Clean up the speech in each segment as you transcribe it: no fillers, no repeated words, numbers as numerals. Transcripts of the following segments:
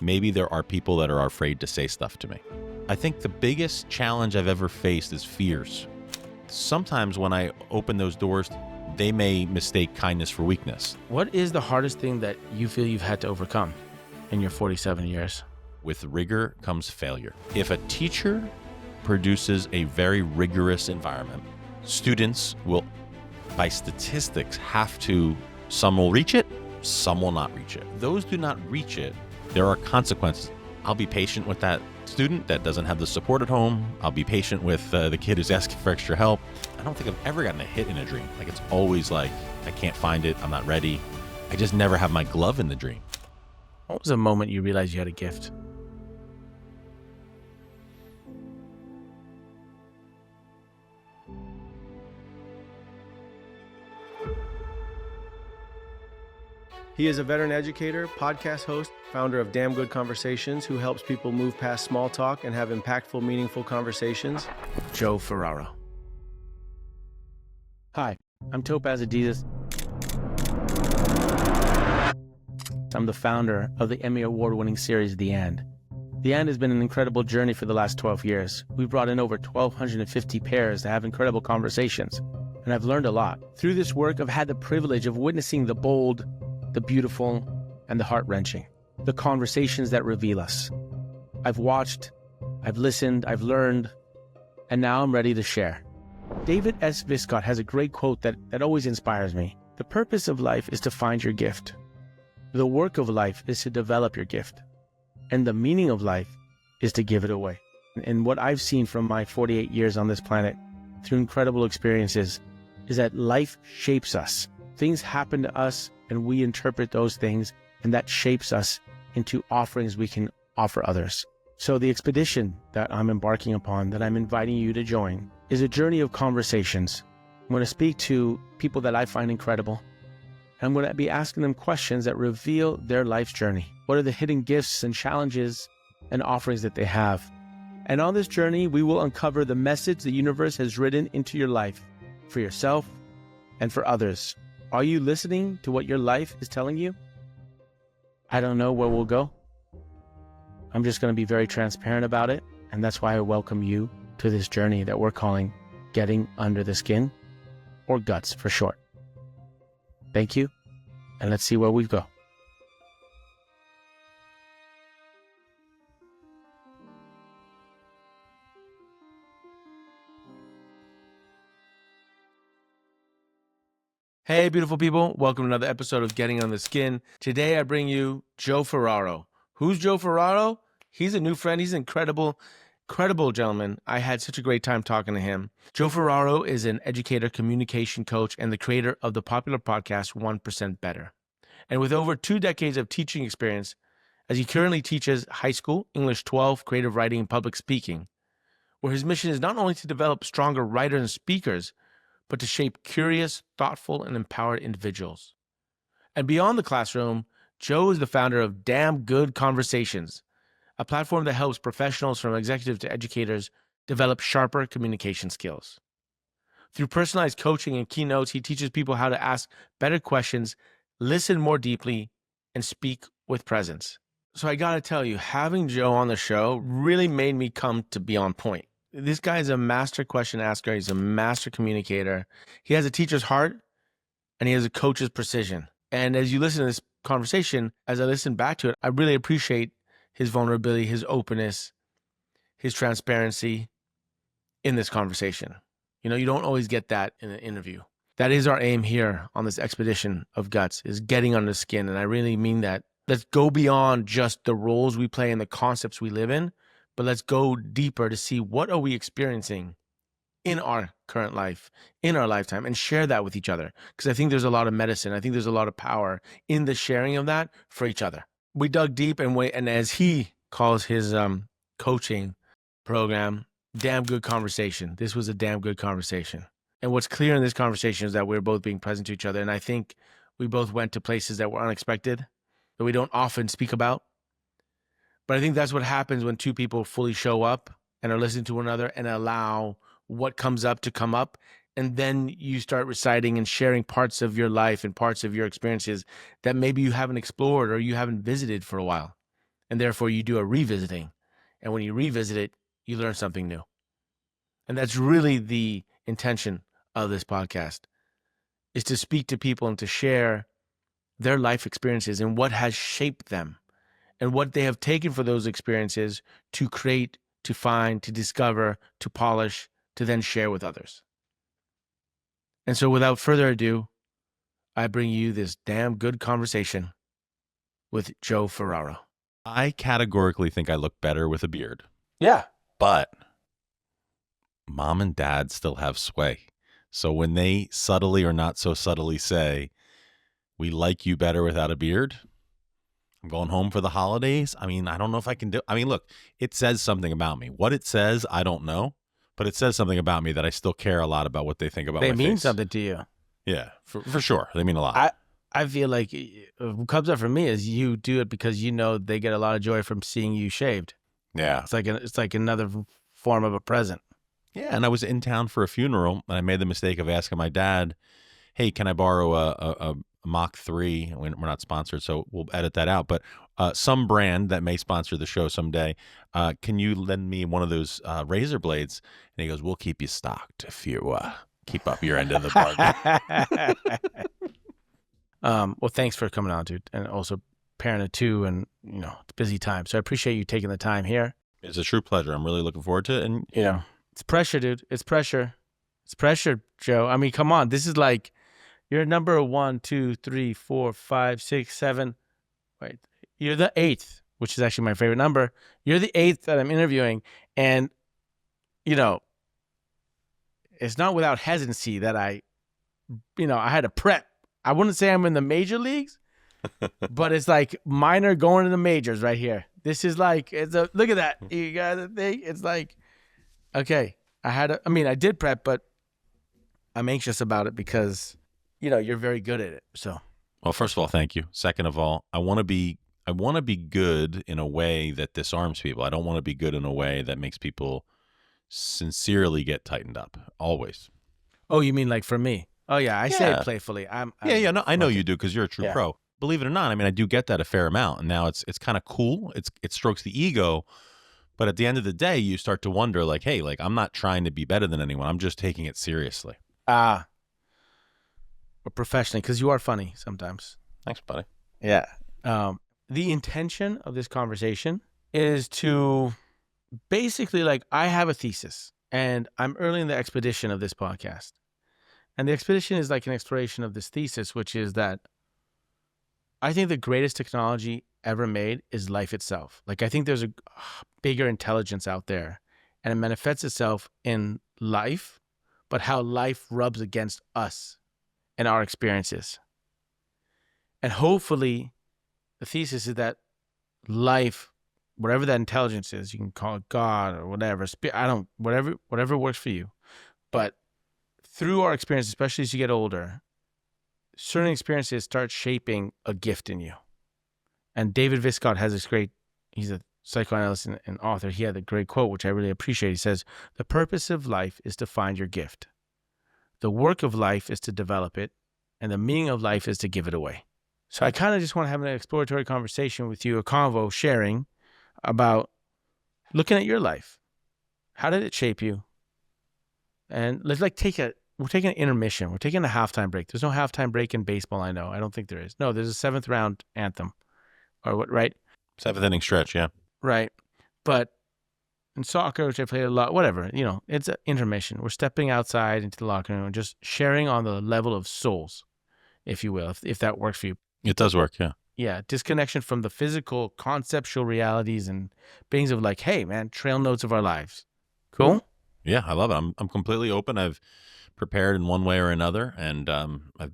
maybe there are people that are afraid to say stuff to me. I think the biggest challenge I've ever faced is fears. Sometimes when I open those doors, they may mistake kindness for weakness. What is the hardest thing that you feel you've had to overcome in your 47 years? With rigor comes failure. If a teacher produces a very rigorous environment, students will, by statistics, some will reach it, some will not reach it. Those do not reach it, there are consequences. I'll be patient with that student that doesn't have the support at home. I'll be patient with the kid who's asking for extra help. I don't think I've ever gotten a hit in a dream. Like, it's always like, I can't find it, I'm not ready. I just never have my glove in the dream. What was the moment you realized you had a gift? He is a veteran educator, podcast host, founder of Damn Good Conversations, who helps people move past small talk and have impactful, meaningful conversations. Joe Ferraro. Hi, I'm Topaz Adidas. I'm the founder of the Emmy Award-winning series, The And. The And has been an incredible journey for the last 12 years. We've brought in over 1,250 pairs to have incredible conversations, and I've learned a lot. Through this work, I've had the privilege of witnessing the bold, the beautiful, and the heart-wrenching, the conversations that reveal us. I've watched, I've listened, I've learned, and now I'm ready to share. David S. Viscott has a great quote that always inspires me. The purpose of life is to find your gift. The work of life is to develop your gift. And the meaning of life is to give it away. And what I've seen from my 48 years on this planet, through incredible experiences, is that life shapes us. Things happen to us, and we interpret those things, and that shapes us into offerings we can offer others. So the expedition that I'm embarking upon, that I'm inviting you to join, is a journey of conversations. I'm going to speak to people that I find incredible. I'm going to be asking them questions that reveal their life's journey. What are the hidden gifts and challenges and offerings that they have? And on this journey, we will uncover the message the universe has written into your life, for yourself and for others. Are you listening to what your life is telling you? I don't know where we'll go. I'm just going to be very transparent about it. And that's why I welcome you to this journey that we're calling Getting Under the Skin, or GUTS for short. Thank you, and let's see where we go. Hey, beautiful people. Welcome to another episode of Getting Under the Skin. Today, I bring you Joe Ferraro. Who's Joe Ferraro? He's a new friend. He's an incredible gentleman. I had such a great time talking to him. Joe Ferraro is an educator, communication coach, and the creator of the popular podcast 1% Better. And with over 2 decades of teaching experience, as he currently teaches high school, English 12, creative writing, and public speaking, where his mission is not only to develop stronger writers and speakers, but to shape curious, thoughtful, and empowered individuals. And beyond the classroom, Joe is the founder of Damn Good Conversations, a platform that helps professionals from executives to educators develop sharper communication skills. Through personalized coaching and keynotes, he teaches people how to ask better questions, listen more deeply, and speak with presence. So I gotta tell you, having Joe on the show really made me come to be on point. This guy is a master question asker. He's a master communicator. He has a teacher's heart, and he has a coach's precision. And as you listen to this conversation, as I listen back to it, I really appreciate his vulnerability, his openness, his transparency in this conversation. You know, you don't always get that in an interview. That is our aim here on this expedition of GUTS, is getting under the skin. And I really mean that. Let's go beyond just the roles we play and the concepts we live in, but let's go deeper to see what are we experiencing in our current life, in our lifetime, and share that with each other. Because I think there's a lot of medicine. I think there's a lot of power in the sharing of that for each other. We dug deep, and as he calls his coaching program, Damn Good Conversation. This was a damn good conversation. And what's clear in this conversation is that we're both being present to each other. And I think we both went to places that were unexpected, that we don't often speak about. But I think that's what happens when two people fully show up and are listening to one another and allow what comes up to come up. And then you start reciting and sharing parts of your life and parts of your experiences that maybe you haven't explored or you haven't visited for a while. And therefore you do a revisiting. And when you revisit it, you learn something new. And that's really the intention of this podcast, is to speak to people and to share their life experiences and what has shaped them and what they have taken for those experiences to create, to find, to discover, to polish, to then share with others. And so without further ado, I bring you this damn good conversation with Joe Ferraro. I categorically think I look better with a beard, Yeah. but mom and dad still have sway. So when they subtly or not so subtly say, we like you better without a beard, I'm going home for the holidays. I mean, I don't know if I can do. I mean, look, it says something about me. What it says, I don't know, but it says something about me that I still care a lot about what they think about They my mean face. something to you. Yeah, for sure. They mean a lot. I feel like what comes up for me is you do it because you know they get a lot of joy from seeing you shaved. Yeah. It's like another form of a present. Yeah, and I was in town for a funeral, and I made the mistake of asking my dad, hey, can I borrow a Mach 3? We're not sponsored, so we'll edit that out. But some brand that may sponsor the show someday, can you lend me one of those razor blades? And he goes, we'll keep you stocked if you keep up your end of the bargain. Well, thanks for coming on, dude. And also parent of two, and, you know, it's a busy time. So I appreciate you taking the time here. It's a true pleasure. I'm really looking forward to it. And, you know, it's pressure, dude. It's pressure. It's pressure, Joe. I mean, come on. This is like, you're number 1, 2, 3, 4, 5, 6, 7. Wait, you're the 8th, which is actually my favorite number. You're the 8th that I'm interviewing. And, you know, it's not without hesitancy that I had to prep. I wouldn't say I'm in the major leagues, but it's like minor going to the majors right here. This is like, look at that. You got the thing. It's like, okay, I did prep, but I'm anxious about it because, you know, you're very good at it. So, well, first of all, thank you. Second of all, I want to be good in a way that disarms people. I don't want to be good in a way that makes people sincerely get tightened up. Always. Oh, you mean like for me? Oh yeah, I say it playfully. No, I know you do because you're a true pro. Believe it or not, I mean, I do get that a fair amount, and now it's kind of cool. It strokes the ego, but at the end of the day, you start to wonder, like, hey, like I'm not trying to be better than anyone. I'm just taking it seriously. Or professionally, because you are funny sometimes. Thanks, buddy. Yeah. The intention of this conversation is to basically, like, I have a thesis, and I'm early in the expedition of this podcast. And the expedition is like an exploration of this thesis, which is that I think the greatest technology ever made is life itself. Like, I think there's a bigger intelligence out there, and it manifests itself in life, but how life rubs against us and our experiences. And hopefully the thesis is that life, whatever that intelligence is, you can call it God or whatever, whatever works for you. But through our experience, especially as you get older, certain experiences start shaping a gift in you. And David Viscott has this he's a psychoanalyst and author. He had a great quote, which I really appreciate. He says, the purpose of life is to find your gift. The work of life is to develop it. And the meaning of life is to give it away. So I kind of just want to have an exploratory conversation with you, a convo sharing about looking at your life. How did it shape you? And let's we're taking an intermission. We're taking a halftime break. There's no halftime break in baseball, I know. I don't think there is. No, there's a 7th round anthem. Or what, right? 7th inning stretch, yeah. Right. But in soccer, which I played a lot, whatever, you know, it's an intermission. We're stepping outside into the locker room and just sharing on the level of souls, if you will, if that works for you. It does work, yeah. Yeah, disconnection from the physical, conceptual realities and things of like, hey, man, trail notes of our lives. Cool? Yeah, I love it. I'm completely open. I've prepared in one way or another, and I've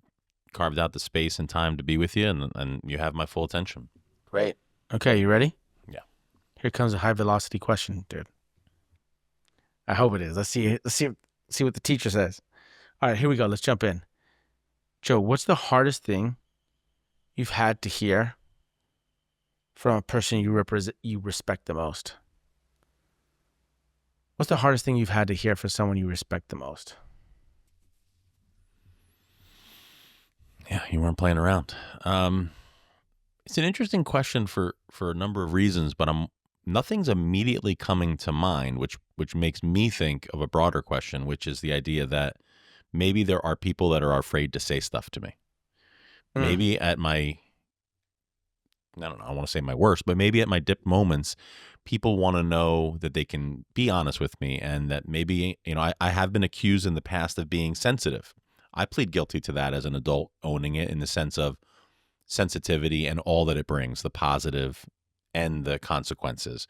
carved out the space and time to be with you, and you have my full attention. Great. Okay, you ready? Yeah. Here comes a high velocity question, dude. I hope it is. Let's see what the teacher says. All right, here we go. Let's jump in. Joe, what's the hardest thing you've had to hear from a person you respect the most? What's the hardest thing you've had to hear from someone you respect the most? Yeah, you weren't playing around. It's an interesting question for a number of reasons, but nothing's immediately coming to mind, which makes me think of a broader question, which is the idea that maybe there are people that are afraid to say stuff to me. Maybe at my, I don't know, I want to say my worst, but maybe at my dip moments, people want to know that they can be honest with me, and that maybe, I have been accused in the past of being sensitive. I plead guilty to that as an adult, owning it in the sense of sensitivity and all that it brings, the positive and the consequences.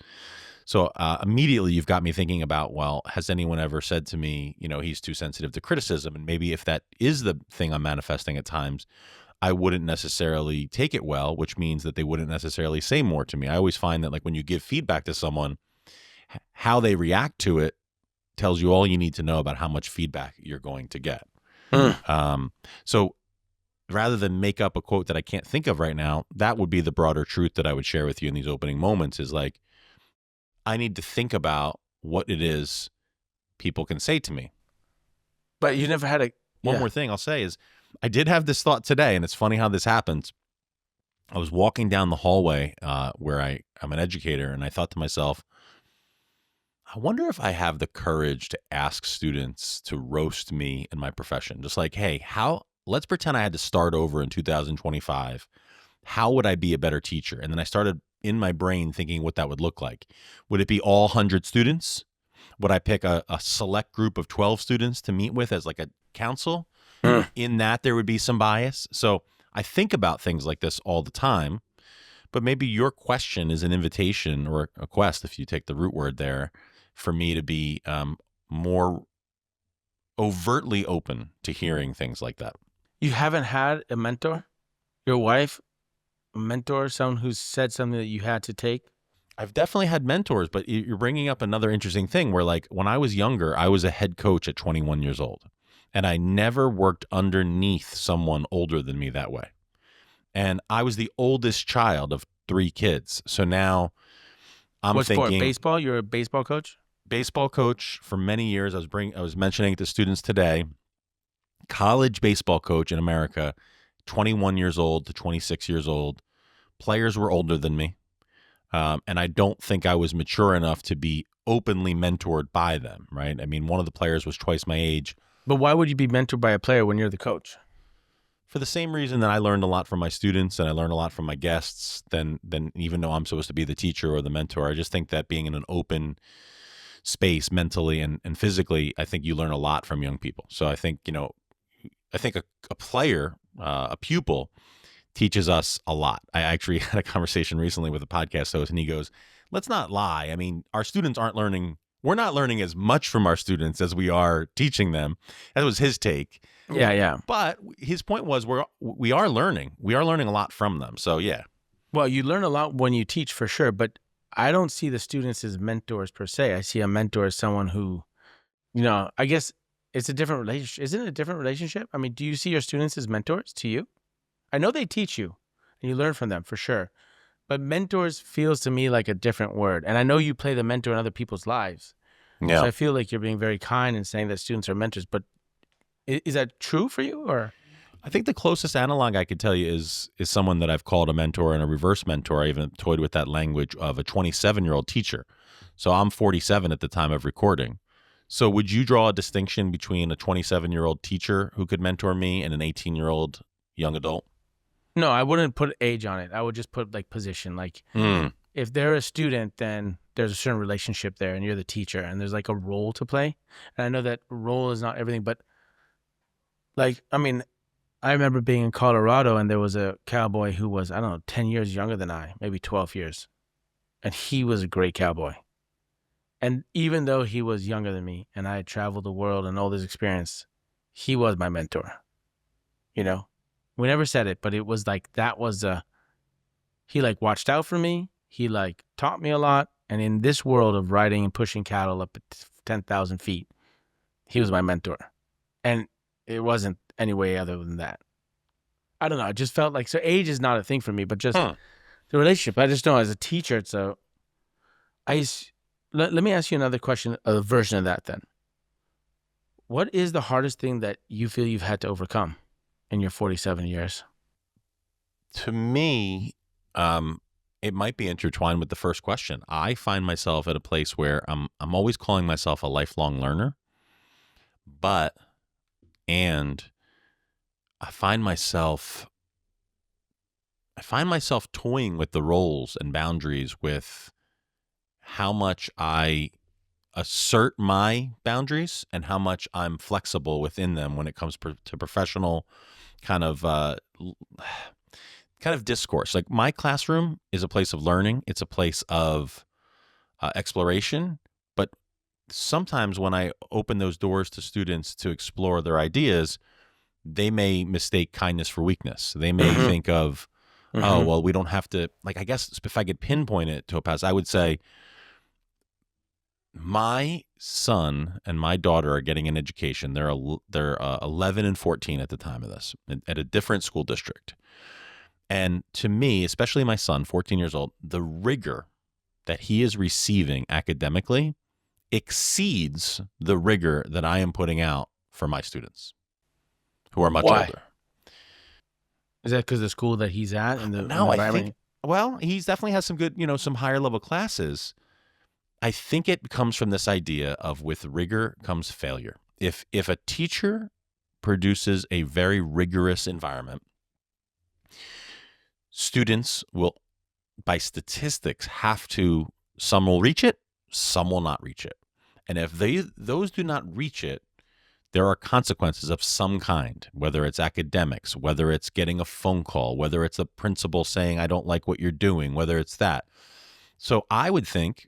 So immediately you've got me thinking about, well, has anyone ever said to me, he's too sensitive to criticism? And maybe if that is the thing I'm manifesting at times, I wouldn't necessarily take it well, which means that they wouldn't necessarily say more to me. I always find that, like, when you give feedback to someone, how they react to it tells you all you need to know about how much feedback you're going to get. So rather than make up a quote that I can't think of right now, that would be the broader truth that I would share with you in these opening moments, is like, I need to think about what it is people can say to me. But you never had One more thing I'll say is, I did have this thought today, and it's funny how this happens. I was walking down the hallway where I'm an educator, and I thought to myself, I wonder if I have the courage to ask students to roast me in my profession. Just like, hey, let's pretend I had to start over in 2025. How would I be a better teacher? And then I started in my brain thinking what that would look like. Would it be all 100 students? Would I pick a select group of 12 students to meet with as like a council? In that there would be some bias. So I think about things like this all the time, but maybe your question is an invitation, or a quest, if you take the root word there, for me to be more overtly open to hearing things like that. You haven't had a mentor? Your wife, a mentor, someone who's said something that you had to take? I've definitely had mentors, but you're bringing up another interesting thing where, like, when I was younger, I was a head coach at 21 years old, and I never worked underneath someone older than me that way. And I was the oldest child of 3 kids. So now I'm thinking, sport? Baseball? You're a baseball coach? Baseball coach for many years. I was mentioning it to students today. College baseball coach in America, 21 years old to 26 years old. Players were older than me. And I don't think I was mature enough to be openly mentored by them, right? I mean, one of the players was twice my age. But why would you be mentored by a player when you're the coach? For the same reason that I learned a lot from my students and I learned a lot from my guests, than even though I'm supposed to be the teacher or the mentor. I just think that being in an open space mentally and physically, I think you learn a lot from young people. So I think, a player, a pupil, teaches us a lot. I actually had a conversation recently with a podcast host, and he goes, let's not lie. I mean, our students aren't learning. We're not learning as much from our students as we are teaching them. That was his take. Yeah. But his point was we are learning. We are learning a lot from them. So, yeah. Well, you learn a lot when you teach, for sure. But I don't see the students as mentors per se. I see a mentor as someone who, I guess it's a different relationship. Isn't it a different relationship? I mean, do you see your students as mentors to you? I know they teach you and you learn from them, for sure. But mentors feels to me like a different word. And I know you play the mentor in other people's lives. Yeah. So I feel like you're being very kind and saying that students are mentors. But is that true for you? Or I think the closest analog I could tell you is someone that I've called a mentor and a reverse mentor. I even toyed with that language of a 27-year-old teacher. So I'm 47 at the time of recording. So would you draw a distinction between a 27-year-old teacher who could mentor me and an 18-year-old young adult? No, I wouldn't put age on it. I would just put like position. Like if they're a student, then there's a certain relationship there and you're the teacher and there's like a role to play. And I know that role is not everything, but like, I mean, I remember being in Colorado and there was a cowboy who was, 10 years younger than I, maybe 12 years. And he was a great cowboy. And even though he was younger than me and I had traveled the world and all this experience, he was my mentor, We never said it, but it was like, he like watched out for me. He like taught me a lot. And in this world of riding and pushing cattle up at 10,000 feet, he was my mentor. And it wasn't any way other than that. I don't know. It just felt like, so age is not a thing for me, but just the relationship. I just know as a teacher, let me ask you another question, a version of that then. What is the hardest thing that you feel you've had to overcome in your 47 years? To me, It might be intertwined with the first question. I find myself at a place where I'm always calling myself a lifelong learner, and I find myself toying with the roles and boundaries with how much I assert my boundaries and how much I'm flexible within them when it comes to professional kind of discourse. Like, my classroom is a place of learning. It's a place of exploration. But sometimes when I open those doors to students to explore their ideas, they may mistake kindness for weakness. They may think of, oh, well, we don't have to, like, I guess if I could pinpoint it, Topaz, I would say my son and my daughter are getting an education. They're 11 and 14 at the time of this, at a different school district. And to me, especially my son, 14 years old, the rigor that he is receiving academically exceeds the rigor that I am putting out for my students who are much older. Is that because the school that he's at and the No, environment? I think, well, he's definitely has some good, some higher level classes. I think it comes from this idea of, with rigor comes failure. If a teacher produces a very rigorous environment, students will, by statistics, some will reach it, some will not reach it. And if those do not reach it, there are consequences of some kind, whether it's academics, whether it's getting a phone call, whether it's a principal saying, I don't like what you're doing, whether it's that. So I would think,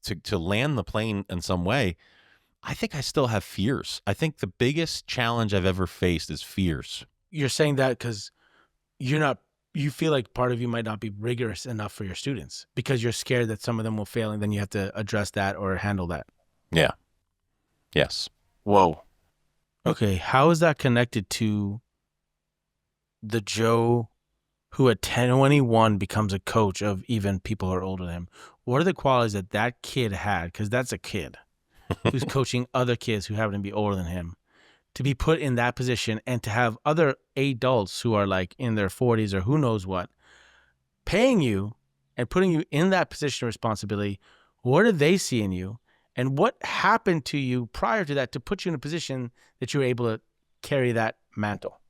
to land the plane in some way, I think I still have fears. I think the biggest challenge I've ever faced is fears. You're saying that because you feel like part of you might not be rigorous enough for your students because you're scared that some of them will fail, and then you have to address that or handle that. Yeah. Yes. Whoa. Okay. How is that connected to the Joe who at 21 becomes a coach of even people who are older than him? What are the qualities that kid had? Because that's a kid who's coaching other kids who happen to be older than him, to be put in that position and to have other adults who are like in their 40s or who knows what, paying you and putting you in that position of responsibility. What do they see in you? And what happened to you prior to that to put you in a position that you were able to carry that mantle?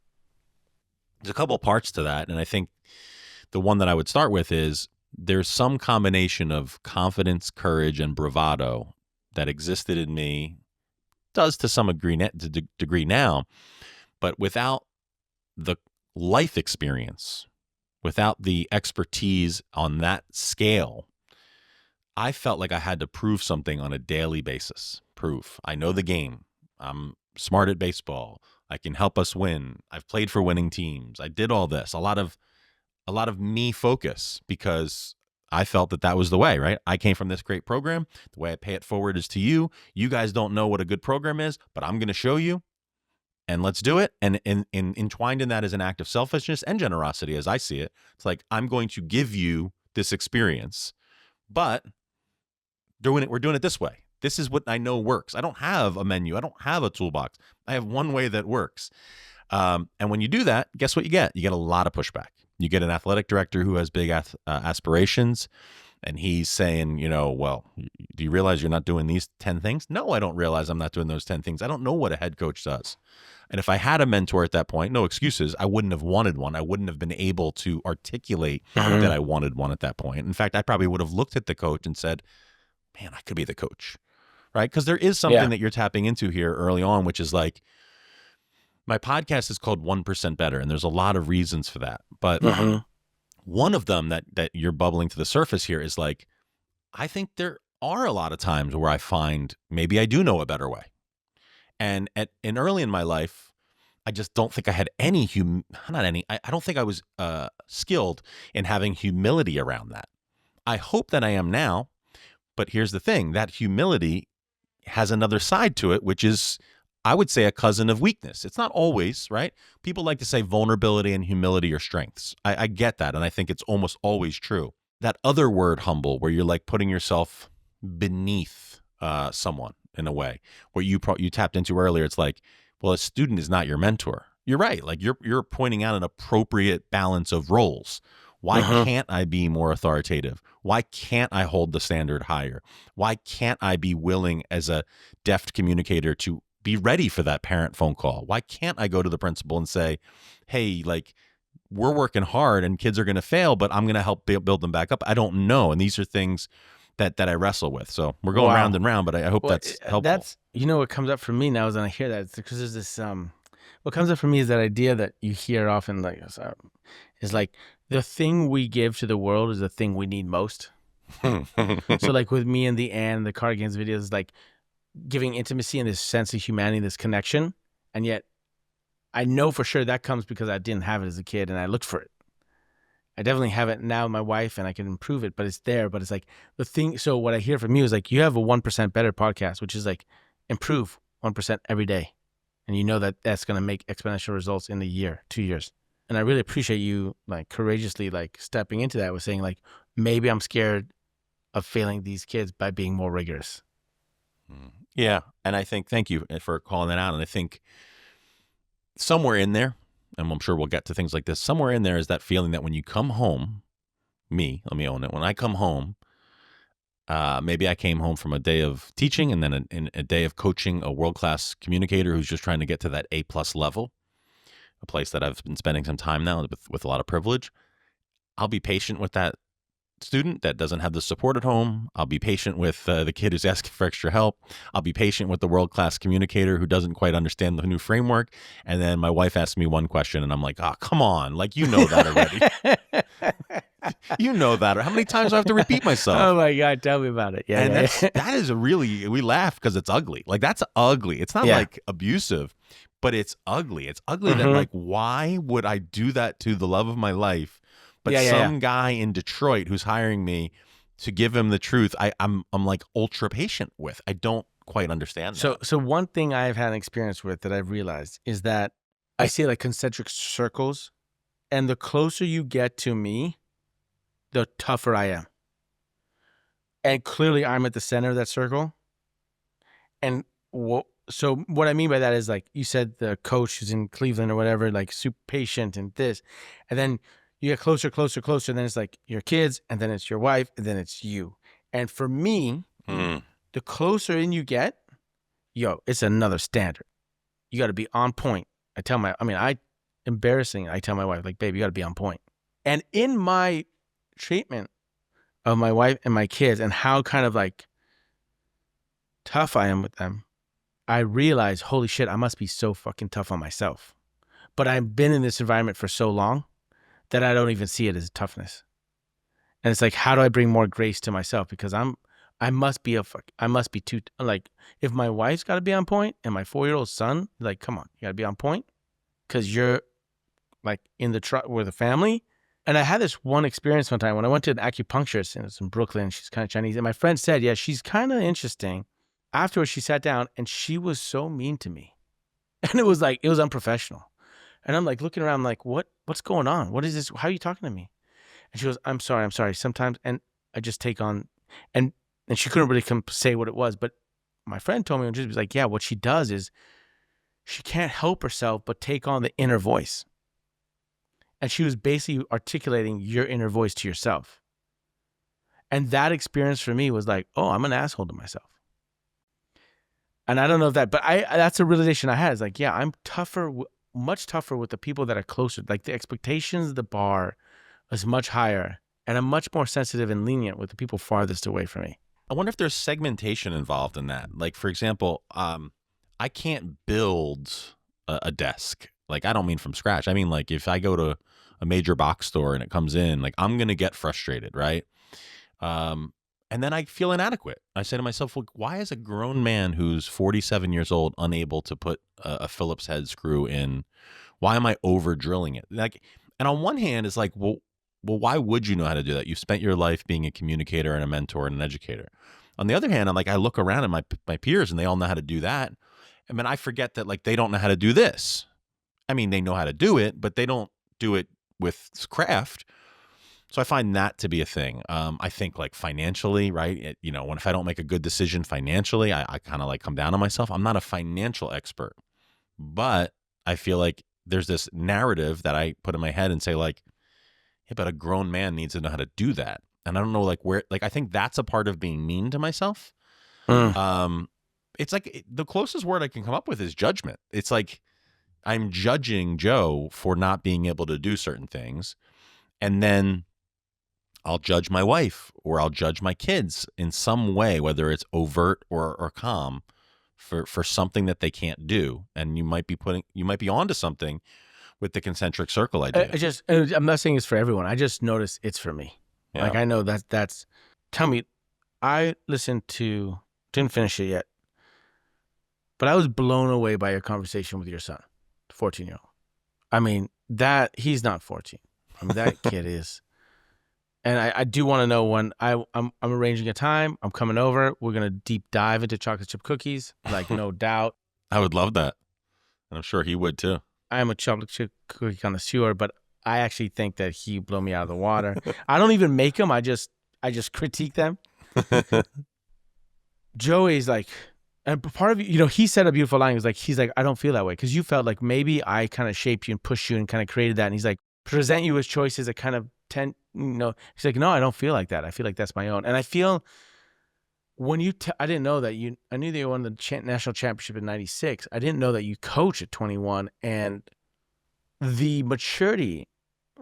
There's a couple parts to that. And I think the one that I would start with is there's some combination of confidence, courage, and bravado that existed in me, does to some degree now, but without the life experience, without the expertise on that scale, I felt like I had to prove something on a daily basis. I know the game. I'm smart at baseball. I can help us win. I've played for winning teams. I did all this. A lot of me focus, because I felt that was the way, right? I came from this great program. The way I pay it forward is to you. You guys don't know what a good program is, but I'm going to show you, and let's do it. And entwined in that is an act of selfishness and generosity, as I see it. It's like, I'm going to give you this experience, but we're doing it this way. This is what I know works. I don't have a menu. I don't have a toolbox. I have one way that works. And when you do that, guess what you get? You get a lot of pushback. You get an athletic director who has big aspirations, and he's saying, well, do you realize you're not doing these 10 things? No, I don't realize I'm not doing those 10 things. I don't know what a head coach does. And if I had a mentor at that point, no excuses, I wouldn't have wanted one. I wouldn't have been able to articulate that I wanted one at that point. In fact, I probably would have looked at the coach and said, man, I could be the coach, right? Because there is something that you're tapping into here early on, which is like, my podcast is called 1% Better, and there's a lot of reasons for that. But one of them that you're bubbling to the surface here is like, I think there are a lot of times where I find maybe I do know a better way. And early in my life, I just don't think I had I don't think I was skilled in having humility around that. I hope that I am now, but here's the thing, that humility has another side to it, which is, I would say, a cousin of weakness. It's not always, right? People like to say vulnerability and humility are strengths. I get that, and I think it's almost always true. That other word, humble, where you're like putting yourself beneath someone in a way, where you tapped into earlier, it's like, well, a student is not your mentor. You're right. Like you're pointing out an appropriate balance of roles. Why Mhm. can't I be more authoritative? Why can't I hold the standard higher? Why can't I be willing as a deft communicator to be ready for that parent phone call? Why can't I go to the principal and say, hey, like, we're working hard and kids are going to fail, but I'm going to help build them back up? I don't know. And these are things that I wrestle with. So we're going round Wow. and round, but I hope Well, that's helpful. that's, what comes up for me now is when I hear that, it's because there's this, what comes up for me is that idea that you hear often, like, is like the thing we give to the world is the thing we need most. So like with me and the card games videos, like giving intimacy and this sense of humanity, this connection. And yet I know for sure that comes because I didn't have it as a kid and I looked for it. I definitely have it now with my wife and I can improve it, but it's there. But it's like the thing. So what I hear from you is like, you have a 1% better podcast, which is like improve 1% every day. And you know that that's going to make exponential results in a year, 2 years. And I really appreciate you like courageously like stepping into that with saying like, maybe I'm scared of failing these kids by being more rigorous. Yeah. And I think, thank you for calling that out. And I think somewhere in there, and I'm sure we'll get to things like this, somewhere in there is that feeling that when you come home, let me own it. When I come home, maybe I came home from a day of teaching and then a day of coaching a world-class communicator who's just trying to get to that A+ level, a place that I've been spending some time now with a lot of privilege. I'll be patient with that student that doesn't have the support at home. I'll be patient with the kid who's asking for extra help. I'll be patient with the world-class communicator who doesn't quite understand the new framework. And then my wife asks me one question and I'm like, oh, come on. Like, you know that already. You know that. How many times do I have to repeat myself? Oh my God, tell me about it. Yeah. And yeah. that is we laugh because it's ugly. Like, that's ugly. It's not like abusive, but it's ugly. It's ugly that like, why would I do that to the love of my life? But some guy in Detroit who's hiring me to give him the truth, I'm like ultra patient with. I don't quite understand that. So one thing I've had an experience with that I've realized is that I see like concentric circles, and the closer you get to me, the tougher I am. And clearly I'm at the center of that circle. And so what I mean by that is like you said, the coach who's in Cleveland or whatever, like super patient and this, and then you get closer, and then it's like your kids, and then it's your wife, and then it's you. And for me, the closer in you get, it's another standard. You got to be on point. I tell my wife, like, babe, you got to be on point. And in my treatment of my wife and my kids and how kind of like tough I am with them, I realize, holy shit, I must be so fucking tough on myself. But I've been in this environment for so long that I don't even see it as toughness. And it's like, how do I bring more grace to myself? Because I must be too, like, if my wife's got to be on point and my 4-year-old son, like, come on, you got to be on point because you're like in the truck with the family. And I had this one experience one time when I went to an acupuncturist, and it's in Brooklyn. She's kind of Chinese. And my friend said, yeah, she's kind of interesting. Afterwards, she sat down and she was so mean to me. And it was unprofessional. And I'm like looking around, like, what's going on? What is this? How are you talking to me? And she goes, I'm sorry. Sometimes, and I just take on, and she couldn't really say what it was. But my friend told me, and she was like, yeah, what she does is she can't help herself but take on the inner voice. And she was basically articulating your inner voice to yourself. And that experience for me was like, oh, I'm an asshole to myself. And I don't know if that, but that's a realization I had. It's like, yeah, I'm tougher, much tougher with the people that are closer. Like the expectations, the bar is much higher. And I'm much more sensitive and lenient with the people farthest away from me. I wonder if there's segmentation involved in that. Like, for example, I can't build a desk. Like, I don't mean from scratch. I mean, like, if I go to a major box store and it comes in, like, I'm going to get frustrated, right? And then I feel inadequate. I say to myself, well, why is a grown man who's 47 years old unable to put a Phillips head screw in? Why am I over drilling it? Like, and on one hand, it's like, well, why would you know how to do that? You've spent your life being a communicator and a mentor and an educator. On the other hand, I'm like, I look around at my peers and they all know how to do that. I mean, I forget that, like, they don't know how to do this. I mean, they know how to do it, but they don't do it with craft. So I find that to be a thing. I think, like, financially, right? If I don't make a good decision financially, I kind of like come down on myself. I'm not a financial expert, but I feel like there's this narrative that I put in my head and say, like, Yeah, but a grown man needs to know how to do that. And I don't know, like, where, like, I think that's a part of being mean to myself. It's like the closest word I can come up with is judgment. It's like I'm judging Joe for not being able to do certain things. And then I'll judge my wife or I'll judge my kids in some way, whether it's overt or calm, for something that they can't do. And you might be onto something with the concentric circle idea. I'm not saying it's for everyone. I just noticed it's for me. Yeah. Like, I know that's, tell me, I didn't finish it yet, but I was blown away by your conversation with your son, 14-year-old. I mean, he's not 14. I mean, that kid is. And I do want to know when I'm arranging a time. I'm coming over. We're going to deep dive into chocolate chip cookies, like, no doubt. I would love that. And I'm sure he would too. I am a chocolate chip cookie connoisseur, but I actually think that he blew me out of the water. I don't even make them. I just critique them. Joey's like, and part of you, he said a beautiful line. He's like, I don't feel that way, because you felt like maybe I kind of shaped you and pushed you and kind of created that. And he's like, present you as choices that kind of he's like, no, I don't feel like that. I feel like that's my own. And I feel when I didn't know that I knew that you won the national championship in 96. I didn't know that you coach at 21, and the maturity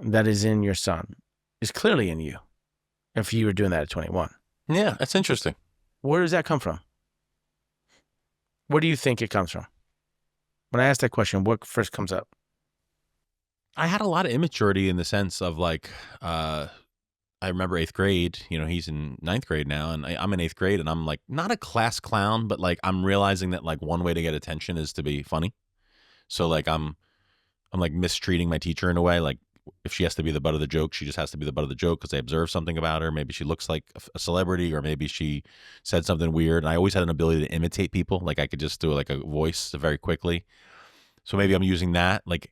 that is in your son is clearly in you. If you were doing that at 21. Yeah, that's interesting. Where does that come from? Where do you think it comes from? When I ask that question, what first comes up? I had a lot of immaturity in the sense of, like, I remember 8th grade, he's in 9th grade now, and I'm in 8th grade, and I'm like, not a class clown, but like, I'm realizing that, like, one way to get attention is to be funny. So like, I'm like mistreating my teacher in a way. Like, if she has to be the butt of the joke, she just has to be the butt of the joke because they observe something about her. Maybe she looks like a celebrity, or maybe she said something weird. And I always had an ability to imitate people. Like, I could just do like a voice very quickly. So maybe I'm using that. Like,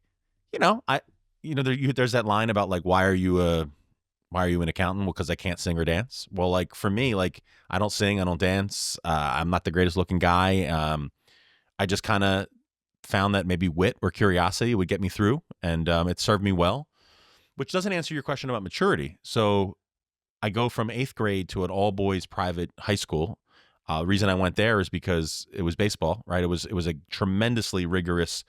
there's that line about, like, why are you an accountant? Well, because I can't sing or dance. Well, like, for me, like, I don't sing, I don't dance. I'm not the greatest looking guy. I just kind of found that maybe wit or curiosity would get me through, and it served me well, which doesn't answer your question about maturity. So I go from 8th grade to an all boys private high school. The reason I went there is because it was baseball, right? It was a tremendously rigorous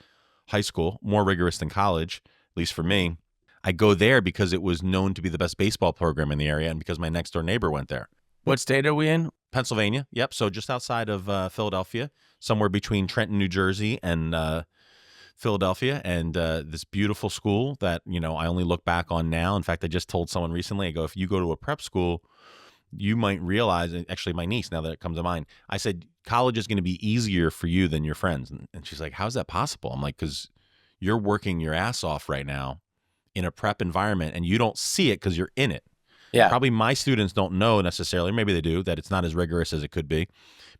high school, more rigorous than college, at least for me. I go there because it was known to be the best baseball program in the area, and because my next door neighbor went there. What state are we in? Pennsylvania. Yep. So just outside of Philadelphia, somewhere between Trenton, New Jersey, and Philadelphia, and this beautiful school that, I only look back on now. In fact, I just told someone recently, I go, if you go to a prep school, you might realize, actually my niece, now that it comes to mind, I said, college is going to be easier for you than your friends. And she's like, how's that possible? I'm like, because you're working your ass off right now in a prep environment, and you don't see it because you're in it. Yeah. Probably my students don't know necessarily, maybe they do, that it's not as rigorous as it could be.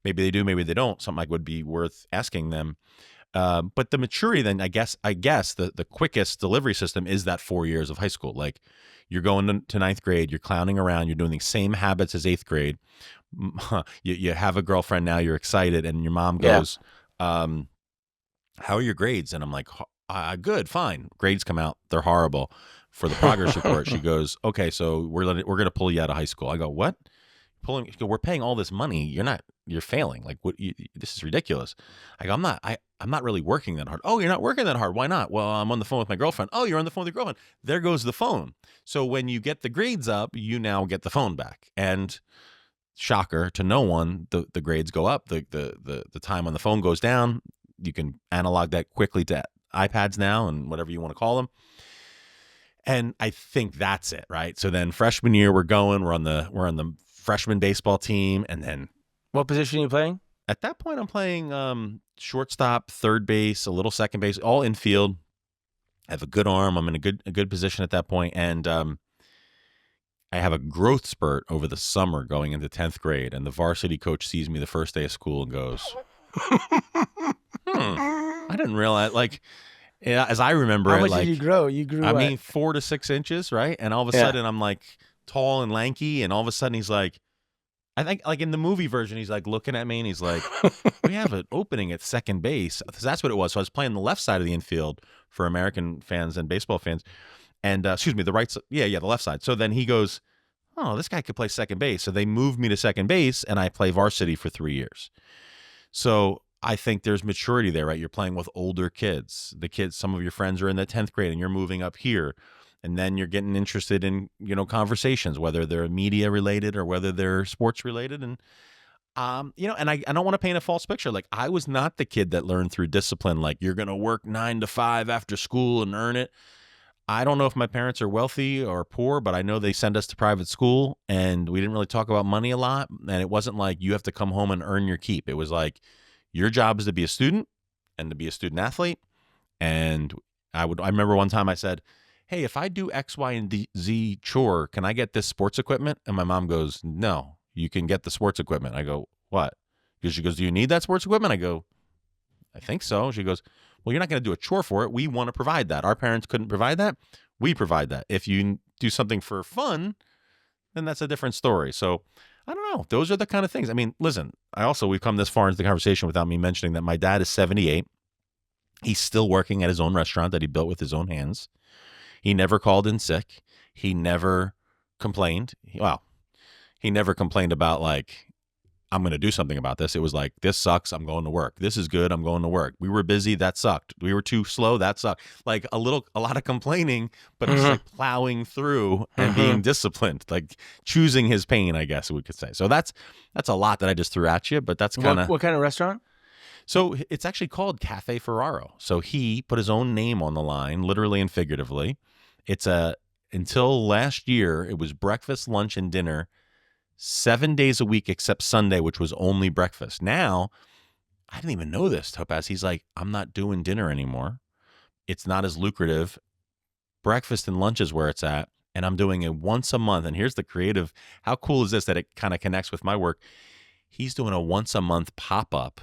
Maybe they do, maybe they don't. Something like would be worth asking them. But the maturity, then, I guess the quickest delivery system is that 4 years of high school. Like, you're going to 9th grade, you're clowning around, you're doing the same habits as 8th grade. You have a girlfriend now, you're excited, and your mom goes, how are your grades? And I'm like, good, fine. Grades come out, they're horrible. For the progress report, she goes, okay, so we're going to pull you out of high school. I go, what? We're paying all this money. You're failing. Like, what? This is ridiculous. I go, I'm not really working that hard. Oh, you're not working that hard. Why not? Well, I'm on the phone with my girlfriend. Oh, you're on the phone with your girlfriend. There goes the phone. So when you get the grades up, you now get the phone back. And shocker to no one, the grades go up. The time on the phone goes down. You can analog that quickly to iPads now and whatever you want to call them. And I think that's it, right? So then freshman year, we're on the freshman baseball team, and then What position are you playing? at that point, I'm playing shortstop, third base, a little second base, all infield. I have a good arm. I'm in a good position at that point, and I have a growth spurt over the summer going into 10th grade, and the varsity coach sees me the first day of school and goes, I didn't realize, like, as I remember How it, much like, did you grow? You grew. I what? mean, 4 to 6 inches, right? And all of a sudden, I'm like tall and lanky, and all of a sudden, he's like, I think, like in the movie version, he's like looking at me, and he's like, we have an opening at second base. That's what it was. So I was playing the left side of the infield for American fans and baseball fans, And excuse me, the right side. Yeah, the left side. So then he goes, oh, this guy could play second base. So they moved me to second base, and I play varsity for 3 years. So I think there's maturity there, right? You're playing with older kids. The kids, some of your friends are in the 10th grade, and you're moving up here. And then you're getting interested in, conversations, whether they're media related or whether they're sports related. And, and I don't want to paint a false picture. Like, I was not the kid that learned through discipline. Like, you're going to work 9 to 5 after school and earn it. I don't know if my parents are wealthy or poor, but I know they send us to private school, and we didn't really talk about money a lot. And it wasn't like you have to come home and earn your keep. It was like your job is to be a student and to be a student athlete. And I remember one time I said, hey, if I do X, Y, and Z chore, can I get this sports equipment? And my mom goes, no, you can get the sports equipment. I go, what? Because she goes, do you need that sports equipment? I go, I think so. She goes, well, you're not going to do a chore for it. We want to provide that. Our parents couldn't provide that. We provide that. If you do something for fun, then that's a different story. So I don't know. Those are the kind of things. I mean, listen, we've come this far into the conversation without me mentioning that my dad is 78. He's still working at his own restaurant that he built with his own hands. He never called in sick. He never complained. He never complained about like, I'm going to do something about this. It was like, this sucks. I'm going to work. This is good. I'm going to work. We were busy. That sucked. We were too slow. That sucked. Like a lot of complaining, but it's like plowing through and being disciplined, like choosing his pain, I guess we could say. So that's a lot that I just threw at you, but that's kind of. What kind of restaurant? So it's actually called Cafe Ferraro. So he put his own name on the line, literally and figuratively. Until last year, it was breakfast, lunch, and dinner 7 days a week except Sunday, which was only breakfast. Now, I didn't even know this, Topaz. He's like, I'm not doing dinner anymore. It's not as lucrative. Breakfast and lunch is where it's at. And I'm doing it once a month. And here's the creative. How cool is this that it kind of connects with my work? He's doing a once a month pop-up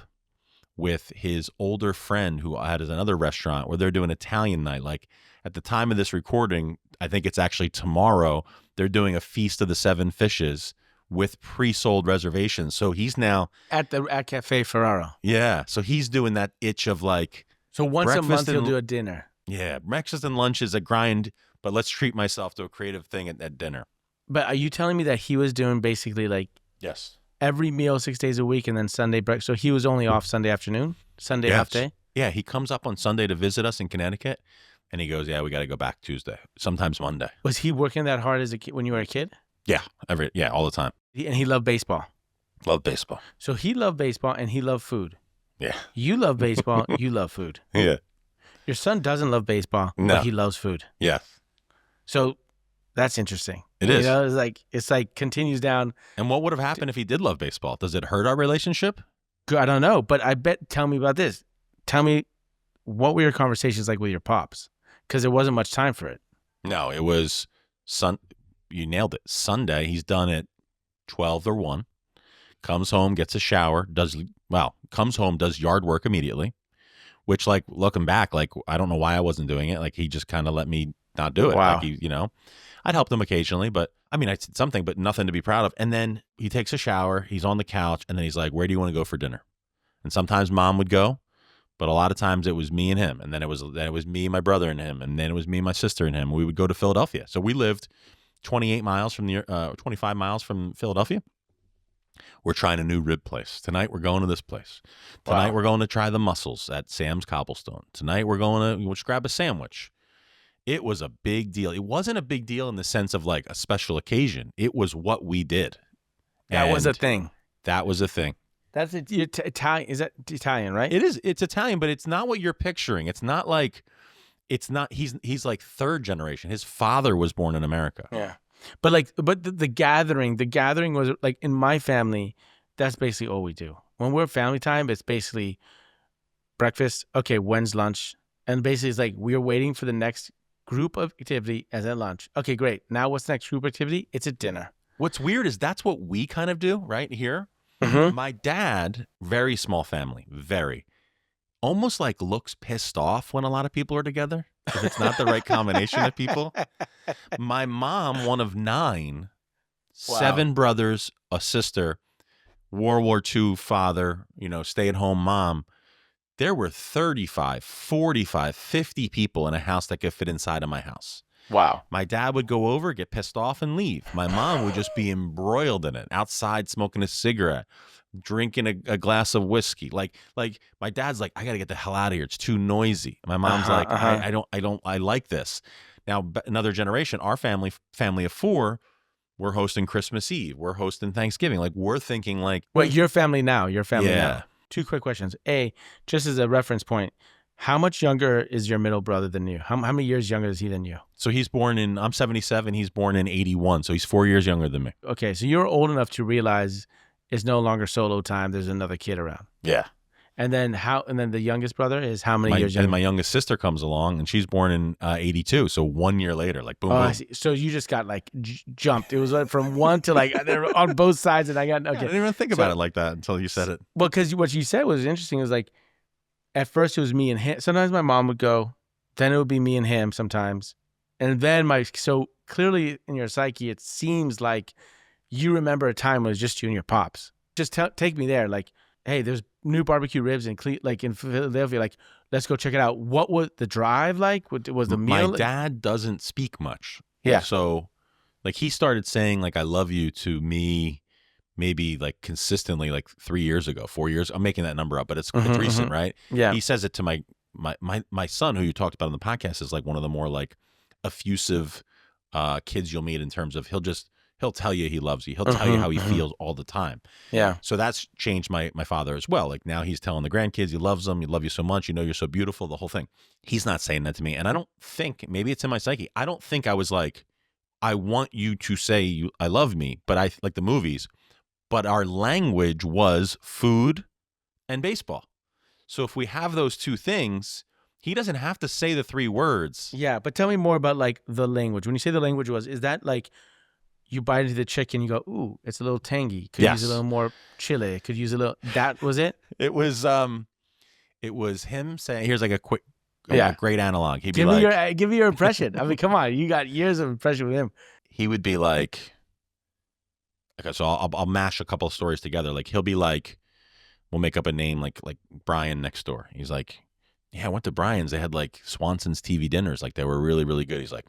with his older friend who had another restaurant where they're doing Italian night. Like at the time of this recording, I think it's actually tomorrow, they're doing a Feast of the Seven Fishes with pre-sold reservations. So he's now at Cafe Ferraro. Yeah. So he's doing that itch of like. So once a month he'll do a dinner. Yeah. Breakfast and lunch is a grind, but let's treat myself to a creative thing at dinner. But are you telling me that he was doing basically like yes, every meal 6 days a week and then Sunday breakfast? So he was only off Sunday afternoon, Sunday half day? Yeah. He comes up on Sunday to visit us in Connecticut and he goes, yeah, we got to go back Tuesday, sometimes Monday. Was he working that hard as a kid when you were a kid? Yeah. All the time. And he loved baseball. Love baseball. So he loved baseball and he loved food. Yeah. You love baseball. You love food. Yeah. Your son doesn't love baseball, but he loves food. Yeah. So that's interesting. It is. It's like continues down. And what would have happened if he did love baseball? Does it hurt our relationship? I don't know, but I bet. Tell me about this. Tell me, what were your conversations like with your pops? Because there wasn't much time for it. No, it was you nailed it. Sunday, he's done at 12 or 1, comes home, gets a shower, comes home, does yard work immediately, which like looking back, like I don't know why I wasn't doing it. Like he just kind of let me not do it. Wow. Like I'd helped him occasionally, but I mean, I did something, but nothing to be proud of. And then he takes a shower, he's on the couch, and then he's like, where do you want to go for dinner? And sometimes mom would go, but a lot of times it was me and him. And then it was me, my brother and him. And then it was me, my sister and him. We would go to Philadelphia. So we lived 25 miles from Philadelphia. We're trying a new rib place. Tonight we're going to this place. Tonight we're going to try the mussels at Sam's Cobblestone. Tonight we'll just grab a sandwich. It was a big deal. It wasn't a big deal in the sense of like a special occasion. It was what we did. That was a thing. That was a thing. That's Italian. Is that Italian, right? It is. It's Italian, but it's not what you're picturing. It's not like. It's not. He's like third generation. His father was born in America. Yeah, but the gathering was like in my family. That's basically all we do when we're family time. It's basically breakfast. Okay, when's lunch? And basically, it's like we're waiting for the next group of activity as at lunch. Okay, great. Now what's the next group activity? It's at dinner. What's weird is that's what we kind of do right here. Mm-hmm. My dad, very small family, very. Almost like looks pissed off when a lot of people are together if it's not the right combination of people. My mom, one of 9, 7 brothers, a sister, World War II father, stay-at-home mom. There were 35, 45, 50 people in a house that could fit inside of my house. Wow. My dad would go over, get pissed off, and leave. My mom would just be embroiled in it, outside smoking a cigarette, drinking a glass of whiskey. Like my dad's like, I got to get the hell out of here. It's too noisy. My mom's like, I like this. Now, another generation, our family of 4, we're hosting Christmas Eve. We're hosting Thanksgiving. Like, we're thinking like, wait, your family now. Yeah. Now. 2 quick questions. A, just as a reference point, how much younger is your middle brother than you? How many years younger is he than you? So I'm 77. He's born in 81. So he's 4 years younger than me. Okay, so you're old enough to realize it's no longer solo time. There's another kid around. Yeah. And then the youngest brother is how many years younger? And my youngest sister comes along, and she's born in 82. So 1 year later, like boom, Oh, boom. I see. So you just got like jumped. It was like from 1 to like they're on both sides, and I got okay. I didn't even think about it like that until you said it. Well, because what you said was interesting. It was like at first it was me and him. Sometimes my mom would go, then it would be me and him sometimes, and then so clearly in your psyche it seems like you remember a time when it was just you and your pops. Just take me there, like, hey, there's new barbecue ribs in Philadelphia. Like, let's go check it out. What was the drive like? What was the meal? My dad doesn't speak much. Yeah. So, like, he started saying like "I love you" to me, maybe like consistently, like 3 years ago, 4 years. I'm making that number up, but it's recent, right? Yeah. He says it to my son, who you talked about on the podcast, is like one of the more like effusive kids you'll meet in terms of he'll tell you he loves you. He'll tell you how he feels all the time. Yeah. So that's changed my father as well. Like, now he's telling the grandkids he loves them. He love you so much. You know, you're so beautiful, the whole thing. He's not saying that to me. And I don't think, maybe it's in my psyche, I don't think I was like, I want you to say I love me, but I like the movies. But our language was food and baseball. So if we have those 2 things, he doesn't have to say the 3 words. Yeah. But tell me more about like the language. When you say the language is that like, you bite into the chicken, you go, ooh, it's a little tangy. Could use a little more chili. Could use a little. That was it. It was him saying, here's like a quick, great analog. He'd give be me like, give me your impression. I mean, come on, you got years of impression with him. He would be like, okay, so I'll mash a couple of stories together. Like, he'll be like, we'll make up a name like Brian next door. He's like, yeah, I went to Brian's. They had like Swanson's TV dinners. Like, they were really, really good. He's like,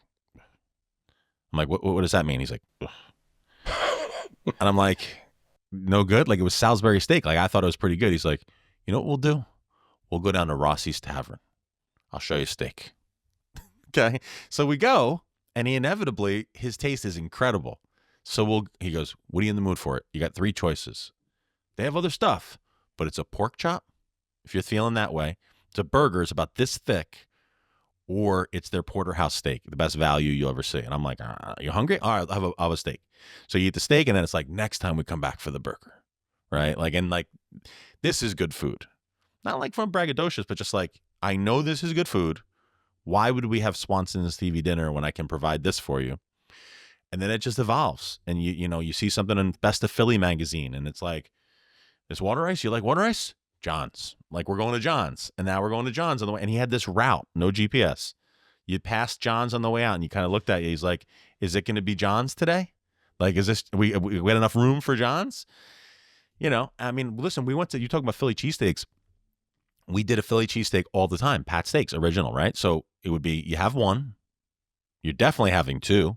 I'm like, what does that mean? He's like, ugh. And I'm like, no good? Like, it was Salisbury steak. Like, I thought it was pretty good. He's like, you know what we'll do? We'll go down to Rossi's Tavern. I'll show you steak. Okay. So we go, and inevitably, his taste is incredible. So he goes, what are you in the mood for? You got 3 choices. They have other stuff, but it's a pork chop, if you're feeling that way. It's a burger. It's about this thick. Or it's their porterhouse steak, the best value you'll ever see. And I'm like, you hungry? All right, I'll have a steak. So you eat the steak, and then it's like, next time we come back for the burger, right? Like, and like, this is good food. Not like from braggadocious, but just like, I know this is good food. Why would we have Swanson's TV dinner when I can provide this for you? And then it just evolves. And you see something in Best of Philly magazine, and it's like, this water ice? You like water ice? John's. Like, we're going to John's, and now we're going to John's on the way. And he had this route, no GPS. You passed John's on the way out, and you kind of looked at you. He's like, is it going to be John's today? Like, is this, we had enough room for John's? You know, I mean, listen, you talk about Philly cheesesteaks. We did a Philly cheesesteak all the time, Pat Steaks, original, right? So it would be, you have 1, you're definitely having 2.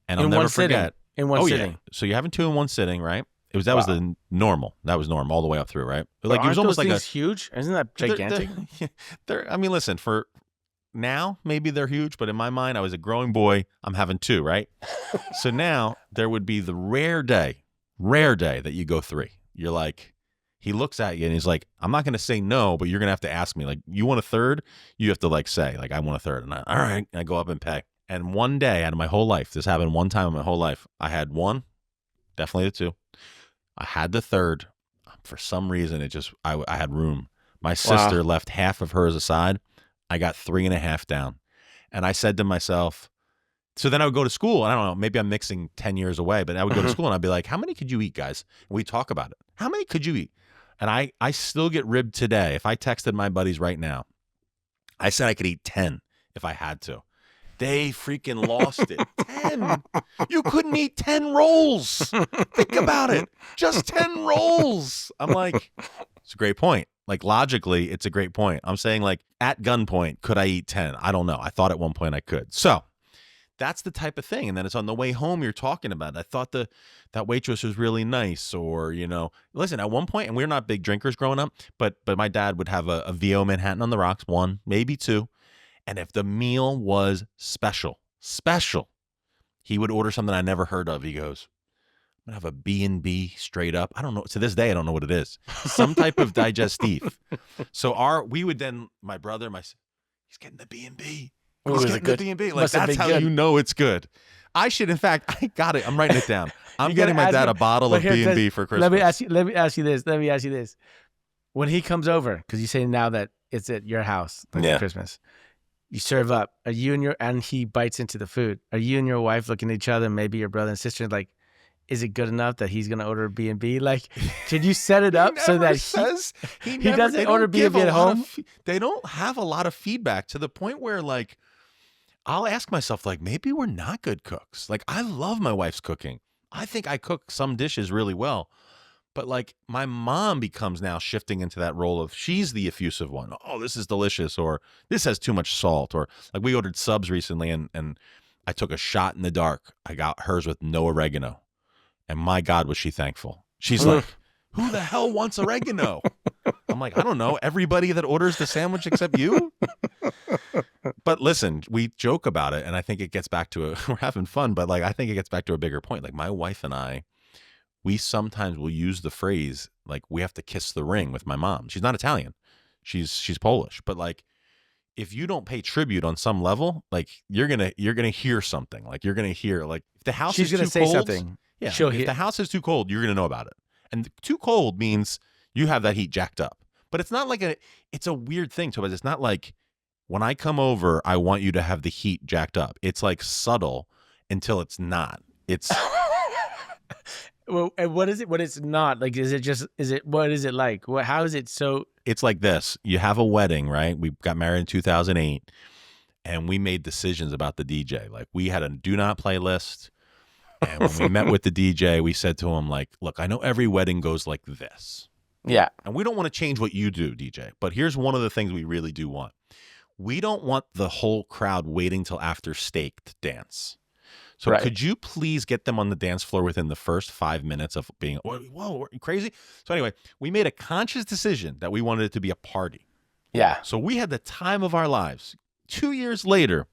And I'll never forget. In one sitting. Yeah. So you're having 2 in one sitting, right? That was the normal. That was normal all the way up through, right? Like, it was almost like huge. Isn't that gigantic? I mean, listen, for now, maybe they're huge, but in my mind, I was a growing boy. I'm having 2, right? So now there would be the rare day that you go 3. You're like, he looks at you and he's like, I'm not going to say no, but you're going to have to ask me, like, you want a third? You have to like say, like, I want a third. And all right, I go up and pay. And one day out of my whole life, this happened one time in my whole life, I had 1, definitely the 2. I had the 3rd. For some reason, I had room. My sister left half of hers aside. I got 3.5 down. And I said to myself, so then I would go to school. And I don't know, maybe I'm mixing 10 years away, but I would go to school and I'd be like, how many could you eat, guys? And we talk about it. How many could you eat? And I still get ribbed today. If I texted my buddies right now, I said I could eat 10 if I had to. They freaking lost it. 10. You couldn't eat 10 rolls. Think about it. Just 10 rolls. I'm like, it's a great point. Like, logically, it's a great point. I'm saying, like, at gunpoint, could I eat 10? I don't know. I thought at one point I could. So that's the type of thing. And then it's on the way home you're talking about it. I thought that waitress was really nice, or, listen, at one point, and we're not big drinkers growing up, but my dad would have a VO Manhattan on the rocks, one, maybe two. And if the meal was special, he would order something I never heard of. He goes, I'm going to have a B&B straight up. I don't know. To this day, I don't know what it is. Some type of digestif. So we would then, my brother, he's getting the B&B. He's getting the B&B. Like, that's how you know it's good. I should, in fact, I got it. I'm writing it down. I'm getting my dad a bottle of B&B for Christmas. Let me ask you this. When he comes over, because you say now that it's at your house, like Christmas, you serve up. And he bites into the food. Are you and your wife looking at each other, maybe your brother and sister, like, is it good enough that he's going to order B&B? Like, should you set it up so that he doesn't order B&B at home? They don't have a lot of feedback, to the point where, like, I'll ask myself, like, maybe we're not good cooks. Like, I love my wife's cooking. I think I cook some dishes really well. But, like, my mom becomes now shifting into that role of, she's the effusive one. Oh, this is delicious, or this has too much salt, or, like, we ordered subs recently, and I took a shot in the dark. I got hers with no oregano. And my God, was she thankful. She's like, who the hell wants oregano? I'm like, I don't know. Everybody that orders the sandwich except you? But listen, we joke about it, and I think it gets back to we're having fun, but, like, I think it gets back to a bigger point. Like, my wife and I, we sometimes will use the phrase, like, we have to kiss the ring with my mom. She's not Italian. She's Polish. But, like, if you don't pay tribute on some level, like, you're gonna hear something. Like, you're gonna hear, like, if the house is too cold, say something. Yeah, if the house is too cold, you're going to know about it. And too cold means you have that heat jacked up. But it's not like it's a weird thing, Topaz. It's not like, when I come over, I want you to have the heat jacked up. It's, like, subtle until it's not. It's well, and what is it when it's not? Like, what is it like? How is it so? It's like this. You have a wedding, right? We got married in 2008, and we made decisions about the DJ. Like, we had a do not play list. And when we met with the DJ, we said to him, like, look, I know every wedding goes like this. Yeah. And we don't want to change what you do, DJ. But here's one of the things we really do want. We don't want the whole crowd waiting till after steak to dance. So could you please get them on the dance floor within the first 5 minutes of being, whoa, are you crazy? So anyway, we made a conscious decision that we wanted it to be a party. Yeah. So we had the time of our lives. 2 years later,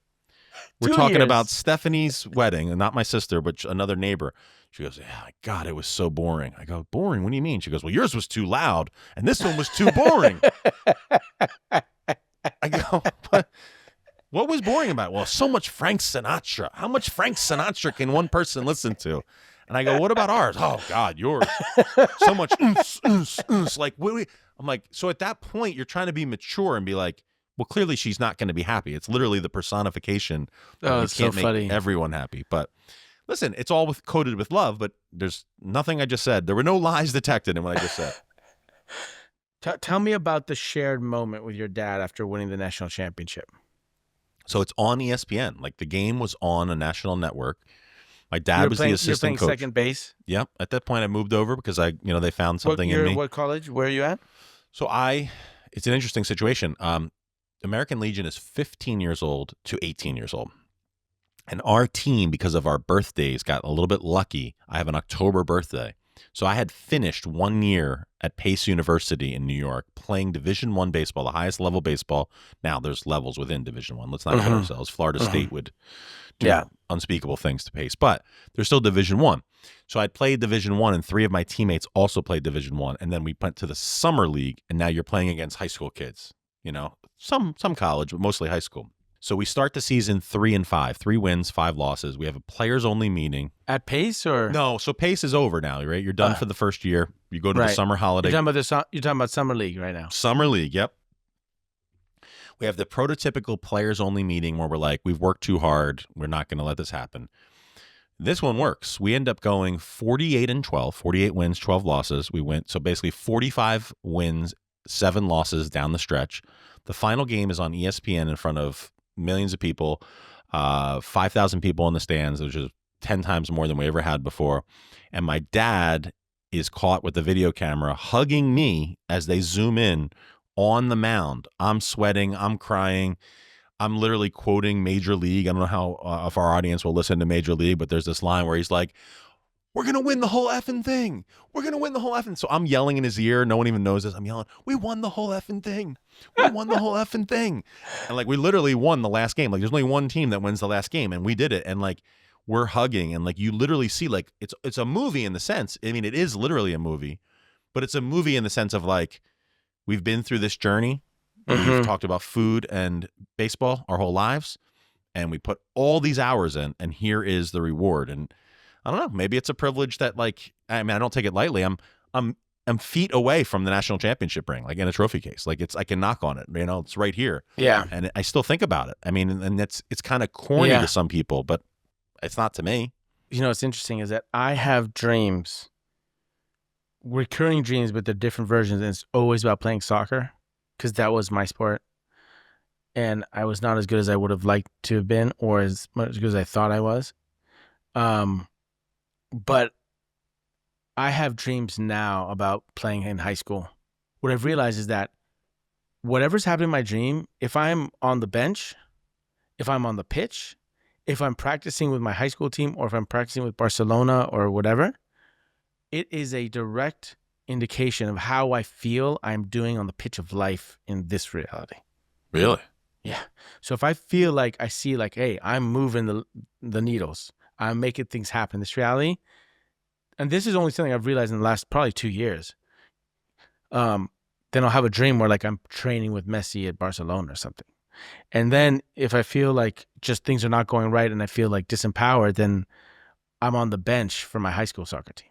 we're talking about Stephanie's wedding, and not my sister, but another neighbor. She goes, yeah, God, it was so boring. I go, boring? What do you mean? She goes, well, yours was too loud, and this one was too boring. I go, but what was boring about it? Well, so much Frank Sinatra. How much Frank Sinatra can one person listen to? And I go, what about ours? Oh, God, yours. So much like, I'm like, so at that point, you're trying to be mature and be like, well, clearly she's not going to be happy. It's literally the personification. It's so funny. Make everyone happy. But listen, it's all coated with love, but there's nothing I just said. There were no lies detected in what I just said. Tell me about the shared moment with your dad after winning the national championship. So it's on ESPN. Like, the game was on a national network. My dad was the assistant coach. You're playing second base? Yep. At that point, I moved over because they found something in me. What college? Where are you at? So it's an interesting situation. American Legion is 15 years old to 18 years old. And our team, because of our birthdays, got a little bit lucky. I have an October birthday. So I had finished 1 year at Pace University in New York playing Division I baseball, the highest level baseball. Now there's levels within Division I. Let's not kid ourselves. Florida State would do unspeakable things to Pace, but there's still Division I. So I'd played Division I, and 3 of my teammates also played Division I. And then we went to the summer league, and now you're playing against high school kids. Some college, but mostly high school. So we start the season 3-5, 3 wins, 5 losses. We have a players only meeting at Pace, or no? So Pace is over now, right? You're done for the first year. You go to the summer holiday. You're talking about summer league right now. Summer league, yep. We have the prototypical players only meeting where we're like, we've worked too hard. We're not going to let this happen. This one works. We end up going 48-12, 48 wins, 12 losses. We went so basically 45 wins, 7 losses down the stretch. The final game is on ESPN in front of millions of people, 5,000 people in the stands, which is 10 times more than we ever had before. And my dad is caught with the video camera hugging me as they zoom in on the mound. I'm sweating. I'm crying. I'm literally quoting Major League. I don't know how if our audience will listen to Major League, but there's this line where he's like, "We're going to win the whole effing thing. We're going to win the whole effing." So I'm yelling in his ear. No one even knows this. I'm yelling, "We won the whole effing thing. We won the whole effing thing." And like, we literally won the last game. Like, there's only one team that wins the last game, and we did it. And like, we're hugging, and like, you literally see, like, it's a movie in the sense. I mean, it is literally a movie, but it's a movie in the sense of like, we've been through this journey. We've talked about food and baseball our whole lives, and we put all these hours in, and here is the reward. And I don't know, maybe it's a privilege that, like, I mean, I don't take it lightly. I'm feet away from the national championship ring, like in a trophy case. Like, I can knock on it, you know, it's right here. Yeah. And I still think about it. I mean, and it's kind of corny to some people, but it's not to me. You know, what's interesting is that I have dreams, recurring dreams, but they're different versions, and it's always about playing soccer, because that was my sport. And I was not as good as I would have liked to have been, or as much good as I thought I was. But I have dreams now about playing in high school. What I've realized is that whatever's happening in my dream, if I'm on the bench, if I'm on the pitch, if I'm practicing with my high school team, or if I'm practicing with Barcelona or whatever, it is a direct indication of how I feel I'm doing on the pitch of life in this reality. Really? Yeah. So if I feel like I see like, hey, I'm moving the needles, I'm making things happen in this reality, and this is only something I've realized in the last probably 2 years, then I'll have a dream where like I'm training with Messi at Barcelona or something. And then if I feel like just things are not going right and I feel like disempowered, then I'm on the bench for my high school soccer team.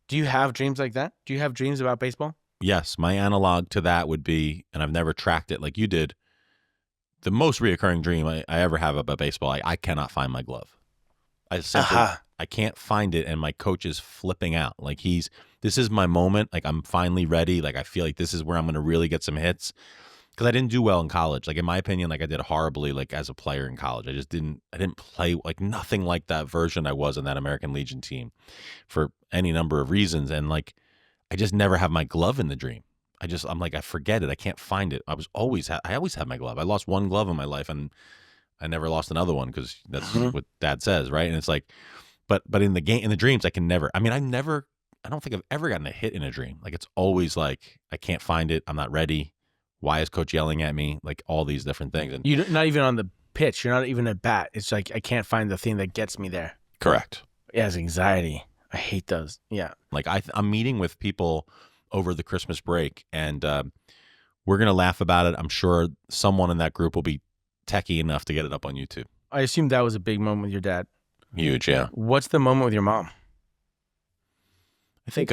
Do you have dreams like that? Do you have dreams about baseball? Yes. My analog to that would be, and I've never tracked it like you did, the most reoccurring dream I ever have about baseball, I cannot find my glove. I simply, I can't find it, and my coach is flipping out. Like, this is my moment. Like, I'm finally ready. Like, I feel like this is where I'm going to really get some hits. Because I didn't do well in college. Like, in my opinion, like, I did horribly, like, as a player in college. I didn't play, like, nothing like that version I was in that American Legion team for any number of reasons. And like, I just never have my glove in the dream. I'm like, I forget it. I can't find it. I always have my glove. I lost one glove in my life, and I never lost another one, because that's what Dad says, right? And it's like, but in the dreams, I can never. I mean, I don't think I've ever gotten a hit in a dream. Like, it's always like, I can't find it. I'm not ready. Why is coach yelling at me? Like, all these different things. And you're not even on the pitch. You're not even at bat. It's like, I can't find the thing that gets me there. Correct. Yeah, it's anxiety. I hate those. Yeah. Like, I'm meeting with people over the Christmas break, and we're going to laugh about it. I'm sure someone in that group will be techie enough to get it up on YouTube. I assume that was a big moment with your dad. Huge, yeah. What's the moment with your mom? I think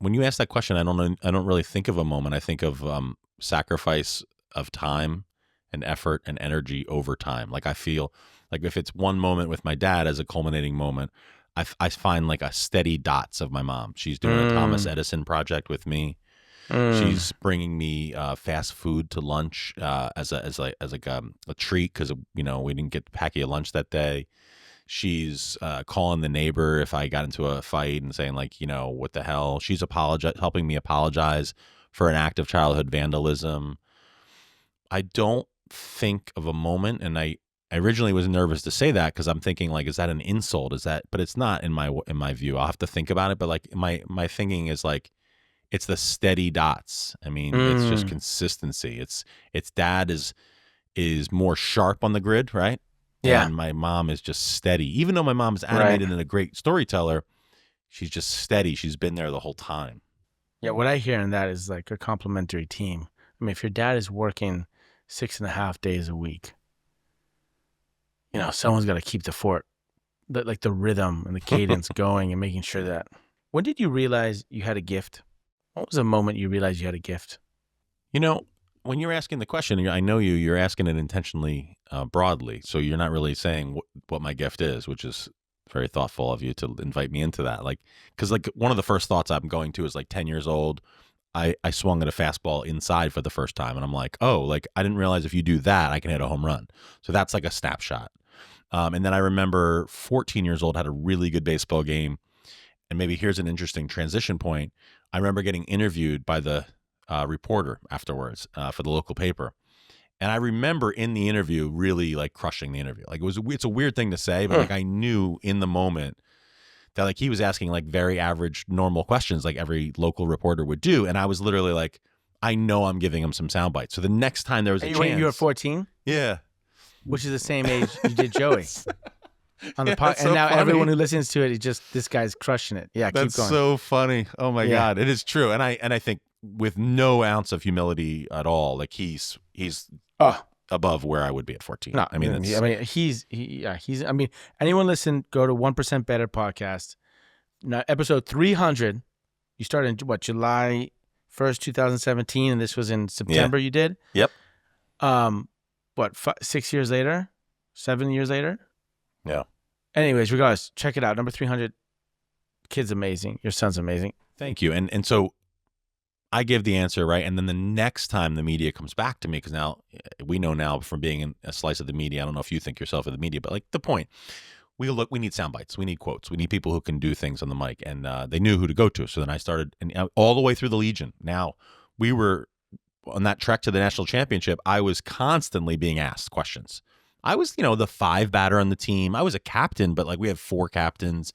when you ask that question, I don't really think of a moment. I think of sacrifice of time and effort and energy over time. Like, I feel like if it's one moment with my dad as a culminating moment, I find like a steady dots of my mom. She's doing a Thomas Edison project with me. She's bringing me fast food to lunch as a treat, because we didn't get to pack you a lunch that day. She's calling the neighbor if I got into a fight and saying, like, what the hell. She's helping me apologize for an act of childhood vandalism. I don't think of a moment, and I originally was nervous to say that, because I'm thinking, like, is that an insult? But it's not in my view. I'll have to think about it. But like, my thinking is like, it's the steady dots. I mean, it's just consistency. It's dad is more sharp on the grid, right? Yeah. And my mom is just steady. Even though my mom is animated and a great storyteller, she's just steady. She's been there the whole time. Yeah, what I hear in that is like a complementary team. I mean, if your dad is working 6.5 days a week, someone's got to keep the fort, like the rhythm and the cadence going, and making sure that. When did you realize you had a gift? What was the moment you realized you had a gift? When you're asking the question, I know you're asking it intentionally broadly. So you're not really saying what my gift is, which is very thoughtful of you to invite me into that. Like, because like one of the first thoughts I'm going to is like 10 years old. I swung at a fastball inside for the first time, and I'm like, oh, like, I didn't realize if you do that, I can hit a home run. So that's like a snapshot. And then I remember 14 years old, had a really good baseball game. And maybe here's an interesting transition point. I remember getting interviewed by the reporter afterwards for the local paper. And I remember in the interview really like crushing the interview. Like it's a weird thing to say, but like I knew in the moment that like he was asking like very average, normal questions like every local reporter would do. And I was literally like, I know I'm giving him some sound bites. So the next time there was a chance. You were 14? Yeah. Which is the same age you did Joey. On the Yeah, pod, that's and so now funny. everyone who listens to it, this guy's crushing it. Yeah, That's keep going. so funny. Oh my Yeah. God. It is true. And I think with no ounce of humility at all, like he's above where I would be at 14. No, I mean, I mean, anyone listen, go to 1% Better podcast. Now, episode 300, you started in July 1st, 2017, and this was in September you did? Yep. 6 years later? 7 years later? Yeah. Anyways, regardless, check it out. Number 300, kid's amazing. Your son's amazing. Thank you. And so I give the answer, right? And then the next time the media comes back to me, because now we know now from being in a slice of the media, I don't know if you think yourself of the media, but like the point, we need sound bites. We need quotes. We need people who can do things on the mic. And they knew who to go to. So then I started, and all the way through the Legion. Now we were on that trek to the national championship. I was constantly being asked questions. I was, the 5 batter on the team. I was a captain, but like we have 4 captains.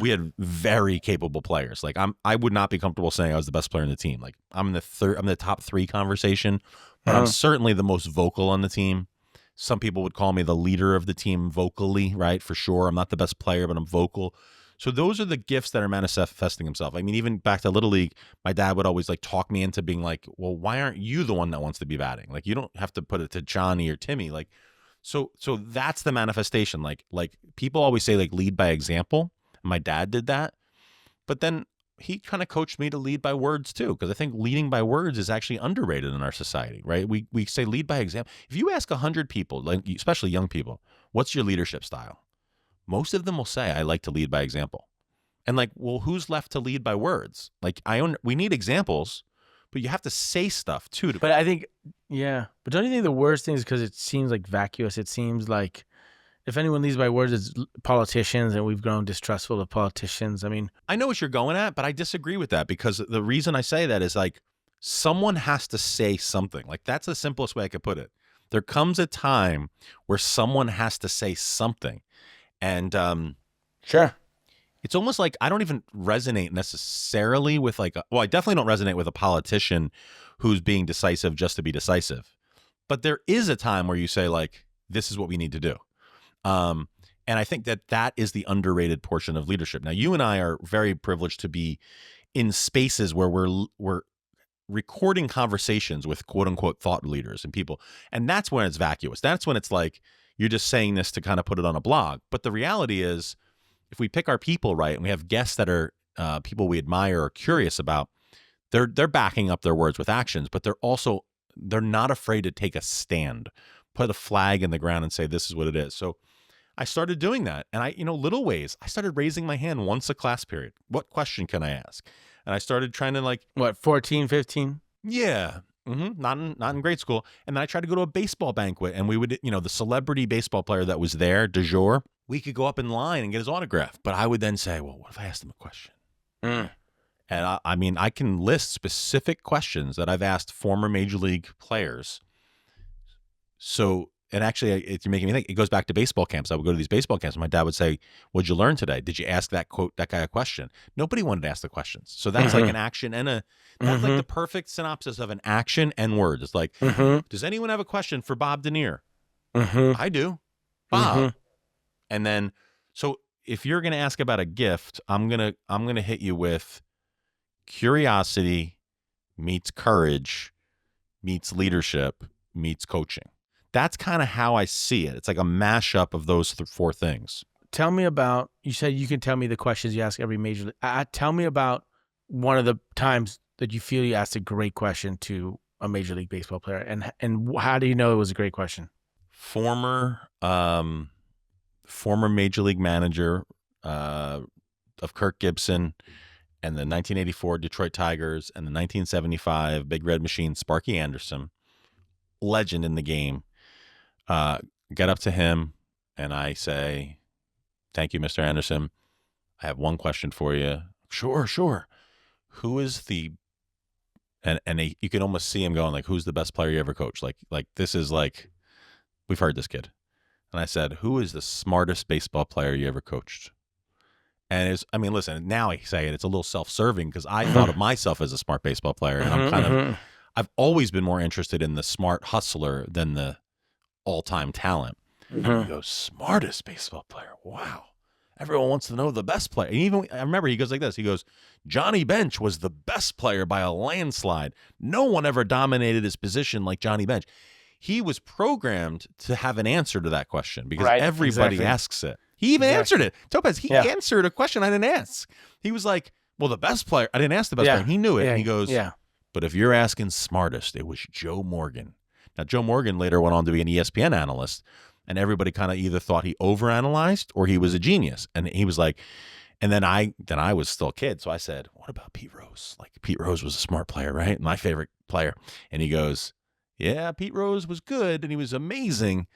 We had very capable players. Like I would not be comfortable saying I was the best player in the team. Like I'm the top 3 conversation, but I'm certainly the most vocal on the team. Some people would call me the leader of the team vocally, right? For sure. I'm not the best player, but I'm vocal. So those are the gifts that are manifesting themselves. I mean, even back to Little League, my dad would always like talk me into being like, well, why aren't you the one that wants to be batting? Like you don't have to put it to Johnny or Timmy. Like, so that's the manifestation. Like people always say like lead by example. My dad did that, but then he kind of coached me to lead by words too. Cause I think leading by words is actually underrated in our society, right? We say lead by example. If you ask 100 people, like especially young people, what's your leadership style? Most of them will say, I like to lead by example. And like, well, who's left to lead by words? Like we need examples, but you have to say stuff too. But I think, yeah. But don't you think the worst thing is because it seems like vacuous? It seems like if anyone leads by words, it's politicians, and we've grown distrustful of politicians. I mean, I know what you're going at, but I disagree with that because the reason I say that is like someone has to say something. Like that's the simplest way I could put it. There comes a time where someone has to say something. And sure. It's almost like I don't even resonate necessarily with I definitely don't resonate with a politician who's being decisive just to be decisive. But there is a time where you say like, this is what we need to do. And I think that is the underrated portion of leadership. Now, you and I are very privileged to be in spaces where we're recording conversations with quote unquote thought leaders and people. And that's when it's vacuous. That's when it's like, you're just saying this to kind of put it on a blog. But the reality is, if we pick our people right and we have guests that are people we admire or curious about, they're backing up their words with actions, but they're not afraid to take a stand, put a flag in the ground and say, this is what it is. So I started doing that. And little ways, I started raising my hand once a class period. What question can I ask? And I started trying to 14, 15? Yeah. Not in grade school. And then I tried to go to a baseball banquet, and we would, the celebrity baseball player that was there, de jour, we could go up in line and get his autograph. But I would then say, well, what if I asked him a question? And I mean, I can list specific questions that I've asked former major league players. So, and actually, it's making me think, it goes back to baseball camps. I would go to these baseball camps, and my dad would say, what'd you learn today? Did you ask that guy a question? Nobody wanted to ask the questions. So that's like an action and that's like the perfect synopsis of an action and words. It's like, does anyone have a question for Bob Denier? I do. Bob. And then, so if you're going to ask about a gift, I'm going to hit you with curiosity meets courage meets leadership meets coaching. That's kind of how I see it. It's like a mashup of those 4 things. Tell me about, you said you can tell me the questions you ask every major league. Tell me about one of the times that you feel you asked a great question to a major league baseball player. And how do you know it was a great question? Former major league manager of Kirk Gibson and the 1984 Detroit Tigers and the 1975 Big Red Machine, Sparky Anderson, legend in the game. Get up to him and I say, thank you, Mr. Anderson. I have one question for you. Sure. Who is the And you can almost see him going like, "Who's the best player you ever coached?" Like this is like, we've heard this kid. And I said, "Who is the smartest baseball player you ever coached?" And I mean, listen, now I say it, it's a little self-serving because I thought of myself as a smart baseball player, and I've always been more interested in the smart hustler than the all-time talent. And he goes, "Smartest baseball player? Wow. Everyone wants to know the best player." And even I remember he goes like this. He goes, "Johnny Bench was the best player by a landslide. No one ever dominated his position like Johnny Bench." He was programmed to have an answer to that question because everybody asks it. He even answered it. Topaz, he answered a question I didn't ask. He was like, "Well, the best player," I didn't ask the best player. He knew it. And he goes, "But if you're asking smartest, it was Joe Morgan." Now, Joe Morgan later went on to be an ESPN analyst, and everybody kind of either thought he overanalyzed or he was a genius. And he was like, and then I was still a kid. So I said, "What about Pete Rose? Like, Pete Rose was a smart player, right? My favorite player." And he goes, "Yeah, Pete Rose was good and he was amazing,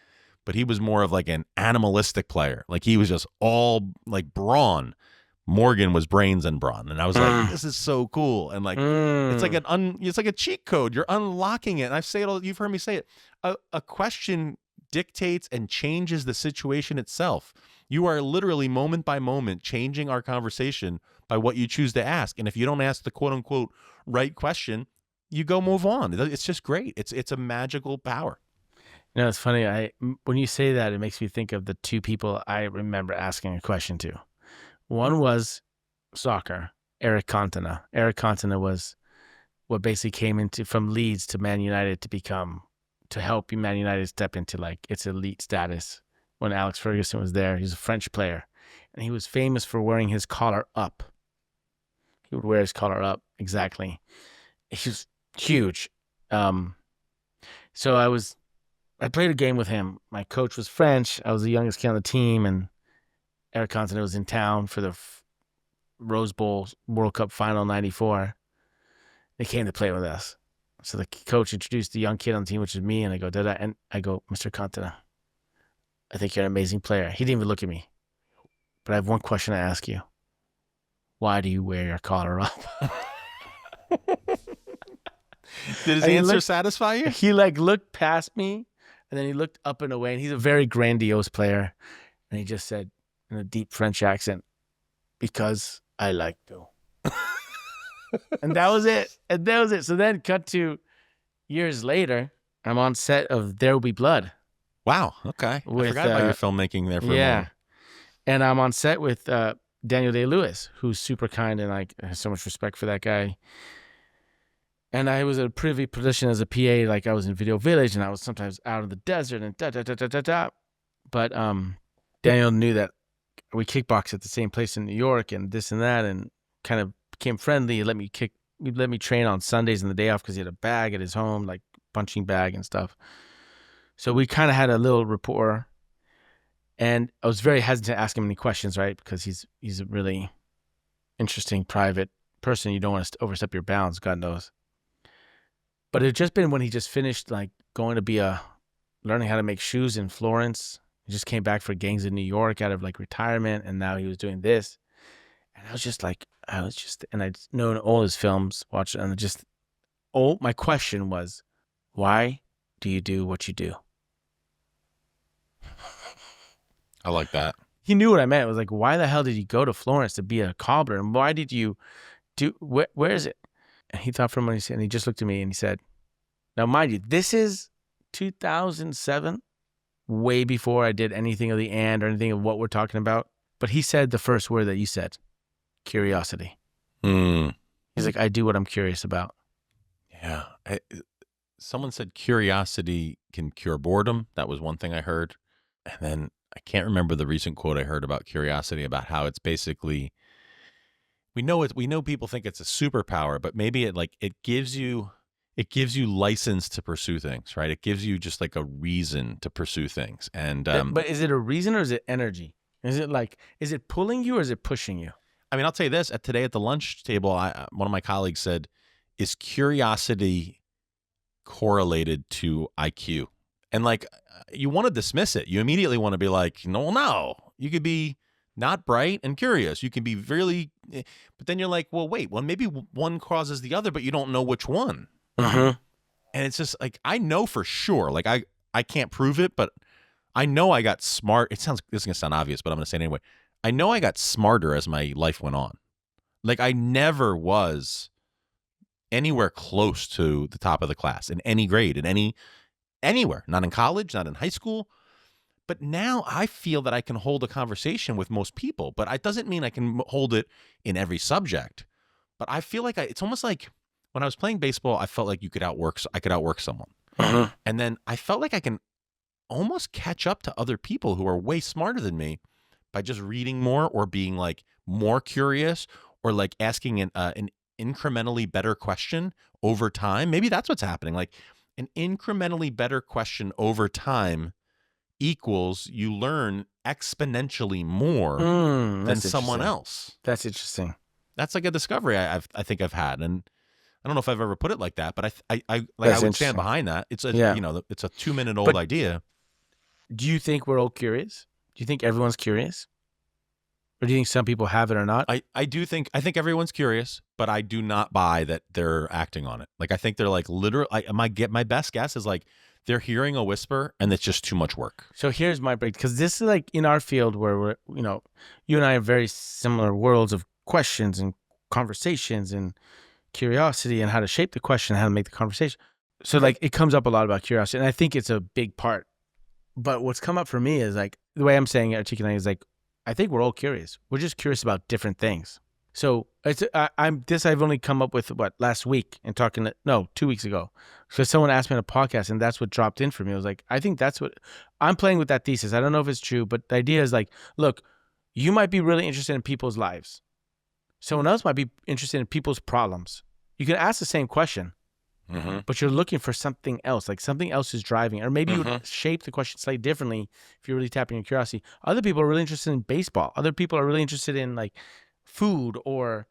but he was more of like an animalistic player. Like he was just all like brawn. Morgan was brains and brawn." And I was like, "This is so cool." And like, it's like it's like a cheat code. You're unlocking it. And I say it all, you've heard me say it. A question dictates and changes the situation itself. You are literally moment by moment changing our conversation by what you choose to ask. And if you don't ask the quote unquote right question, you go move on. It's just great. It's a magical power. You know, it's funny. When you say that, it makes me think of the two people I remember asking a question to. One was soccer, Eric Cantona. Eric Cantona was what basically came from Leeds to Man United to help Man United step into like its elite status when Alex Ferguson was there. He's a French player, and he was famous for wearing his collar up. He would wear his collar up, exactly. He was huge. So I played a game with him. My coach was French. I was the youngest kid on the team, and Eric Cantona was in town for the Rose Bowl World Cup Final '94. They came to play with us. So the coach introduced the young kid on the team, which is me, and I go, and I go, "Mr. Cantona, I think you're an amazing player." He didn't even look at me. "But I have one question to ask you. Why do you wear your collar up?" Did his answer satisfy you? He like looked past me, and then he looked up and away, and he's a very grandiose player. And he just said in a deep French accent, "Because I like to." And that was it. So then cut to years later, I'm on set of There Will Be Blood. Wow. Okay. I forgot about your filmmaking there for a moment. And I'm on set with Daniel Day-Lewis, who's super kind, and I have so much respect for that guy. And I was a privy position as a PA, like I was in Video Village, and I was sometimes out in the desert and da. But Daniel knew that we kickbox at the same place in New York and this and that, and kind of became friendly. He let me train on Sundays and the day off because he had a bag at his home, like punching bag and stuff. So we kind of had a little rapport, and I was very hesitant to ask him any questions, right? Because he's a really interesting, private person. You don't want to overstep your bounds, God knows. But it had just been when he just finished like going to be learning how to make shoes in Florence. He just came back for Gangs in New York out of like retirement, and now he was doing this. And and I'd known all his films, watched it, and my question was, why do you do what you do? I like that. He knew what I meant. It was like, why the hell did you go to Florence to be a cobbler? And why did you where is it? And he thought for a moment, and he just looked at me and he said, now mind you, this is 2007, way before I did anything of the or anything of what we're talking about. But he said the first word that you said, curiosity. He's like, I do what I'm curious about. Yeah. Someone said curiosity can cure boredom. That was one thing I heard. And then I can't remember the recent quote I heard about curiosity, about how it's basically, we know people think it's a superpower, but maybe it gives you license to pursue things, right? It gives you just like a reason to pursue things. And but is it a reason or is it energy? Is it pulling you or is it pushing you? I mean, I'll tell you this. Today at the lunch table, one of my colleagues said, is curiosity correlated to IQ? And like, you want to dismiss it. You immediately want to be like, no. You could be not bright and curious. You can be really, but then you're like, well, wait, well, maybe one causes the other, but you don't know which one. Mm-hmm. And it's just like, I know for sure, like I can't prove it, but I know I got smart. This is going to sound obvious, but I'm going to say it anyway. I know I got smarter as my life went on. Like I never was anywhere close to the top of the class in any grade, in anywhere, not in college, not in high school. But now I feel that I can hold a conversation with most people, but it doesn't mean I can hold it in every subject. But I feel like it's almost like when I was playing baseball, I felt like I could outwork someone. Mm-hmm. And then I felt like I can almost catch up to other people who are way smarter than me by just reading more or being like more curious or like asking an incrementally better question over time. Maybe that's what's happening. Like an incrementally better question over time equals you learn exponentially more than someone else. That's interesting. That's like a discovery I think I've had, and I don't know if I've ever put it like that, but I would stand behind that. It's it's a 2-minute old idea. Do you think we're all curious? Do you think everyone's curious? Or do you think some people have it or not? I think everyone's curious, but I do not buy that they're acting on it. Like I think they're like literally. My best guess is like they're hearing a whisper and it's just too much work. So here's my break, because this is like in our field where we're, you and I have very similar worlds of questions and conversations and curiosity and how to shape the question, how to make the conversation. So like it comes up a lot about curiosity, and I think it's a big part. But what's come up for me is like the way I'm saying it, articulating is like, I think we're all curious. We're just curious about different things. So I've only come up with last week and 2 weeks ago. So someone asked me on a podcast, and that's what dropped in for me. I was like, I think that's what I'm playing with, that thesis. I don't know if it's true, but the idea is like, look, you might be really interested in people's lives. Someone else might be interested in people's problems. You can ask the same question, but you're looking for something else, like something else is driving, or maybe you would shape the question slightly differently if you're really tapping your curiosity. Other people are really interested in baseball. Other people are really interested in like food or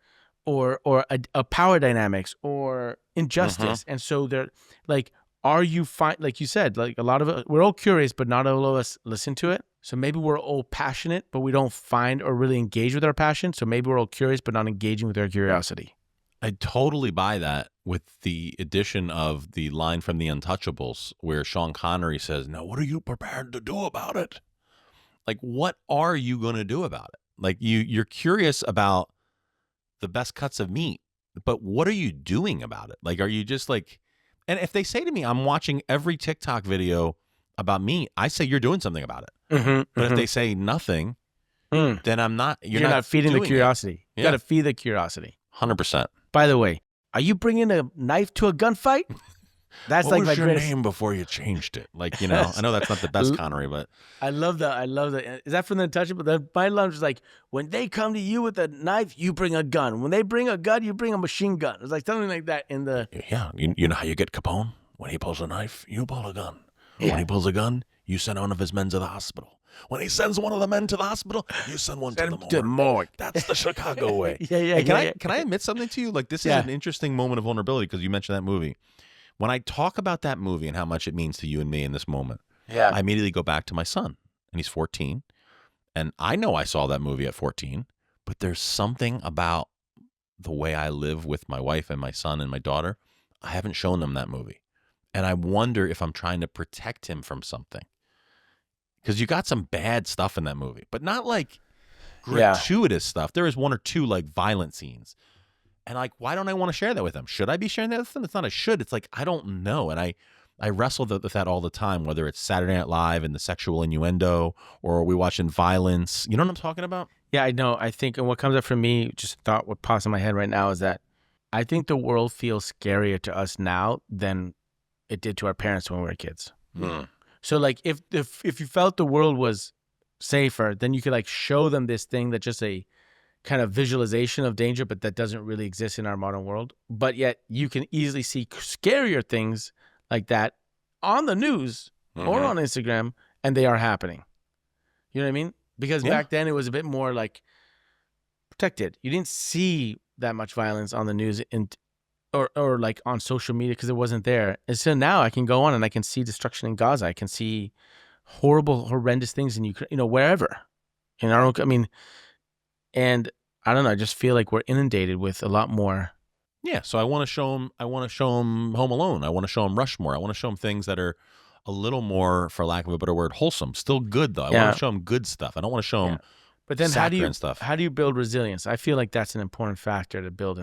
a power dynamics or injustice. And so they're like, are you fine? Like you said, like a lot of it, we're all curious, but not all of us listen to it. So maybe we're all passionate, but we don't find or really engage with our passion. So maybe we're all curious, but not engaging with our curiosity. I totally buy that, with the addition of the line from The Untouchables where Sean Connery says, "Now, what are you prepared to do about it?" Like, what are you going to do about it? Like you're curious about the best cuts of meat, but what are you doing about it? Like, are you just like, and if they say to me, I'm watching every TikTok video about meat, I say, you're doing something about it. But if they say nothing, then I'm not, you're not feeding the doing curiosity. it. You got to feed the curiosity. 100%. By the way, are you bringing a knife to a gunfight? That's what like was my your greatest name before you changed it? Like, I know that's not the best Connery, but I love that. Is that from The Untouchable? My line was like, when they come to you with a knife, you bring a gun. When they bring a gun, you bring a machine gun. It was like something like that in the... Yeah, you know how you get Capone? When he pulls a knife, you pull a gun. Yeah. When he pulls a gun, you send one of his men to the hospital. When he sends one of the men to the hospital, you send one to the morgue. That's the Chicago way. Can I admit something to you? Like, this is an interesting moment of vulnerability, because you mentioned that movie. When I talk about that movie and how much it means to you and me in this moment, I immediately go back to my son, and he's 14. And I know I saw that movie at 14, but there's something about the way I live with my wife and my son and my daughter. I haven't shown them that movie. And I wonder if I'm trying to protect him from something. Because you got some bad stuff in that movie, but not like gratuitous stuff. There is one or two like violent scenes. And like, why don't I want to share that with them? Should I be sharing that with them? It's not a should. It's like, I don't know. And I wrestle with that all the time, whether it's Saturday Night Live and the sexual innuendo, or are we watching violence? You know what I'm talking about? Yeah, I know. I think, and what comes up for me, just thought what pops in my head right now is that I think the world feels scarier to us now than it did to our parents when we were kids. So like if you felt the world was safer, then you could like show them this thing that's just a kind of visualization of danger, but that doesn't really exist in our modern world. But yet you can easily see scarier things like that on the news or on Instagram, and they are happening. You know what I mean? Because back then it was a bit more like protected. You didn't see that much violence on the news or like on social media because it wasn't there. And so now I can go on and I can see destruction in Gaza. I can see horrendous things in Ukraine, wherever. in our own, I mean, and I don't know, I just feel like we're inundated with a lot more. Yeah, so I want to show him. I want to show him Home Alone. I want to show him Rushmore. I want to show him things that are a little more, for lack of a better word, wholesome. Still good though. I want Yeah. to show him good stuff. I don't want to show him But then saccharine stuff. how do you build resilience? I feel like that's an important factor to build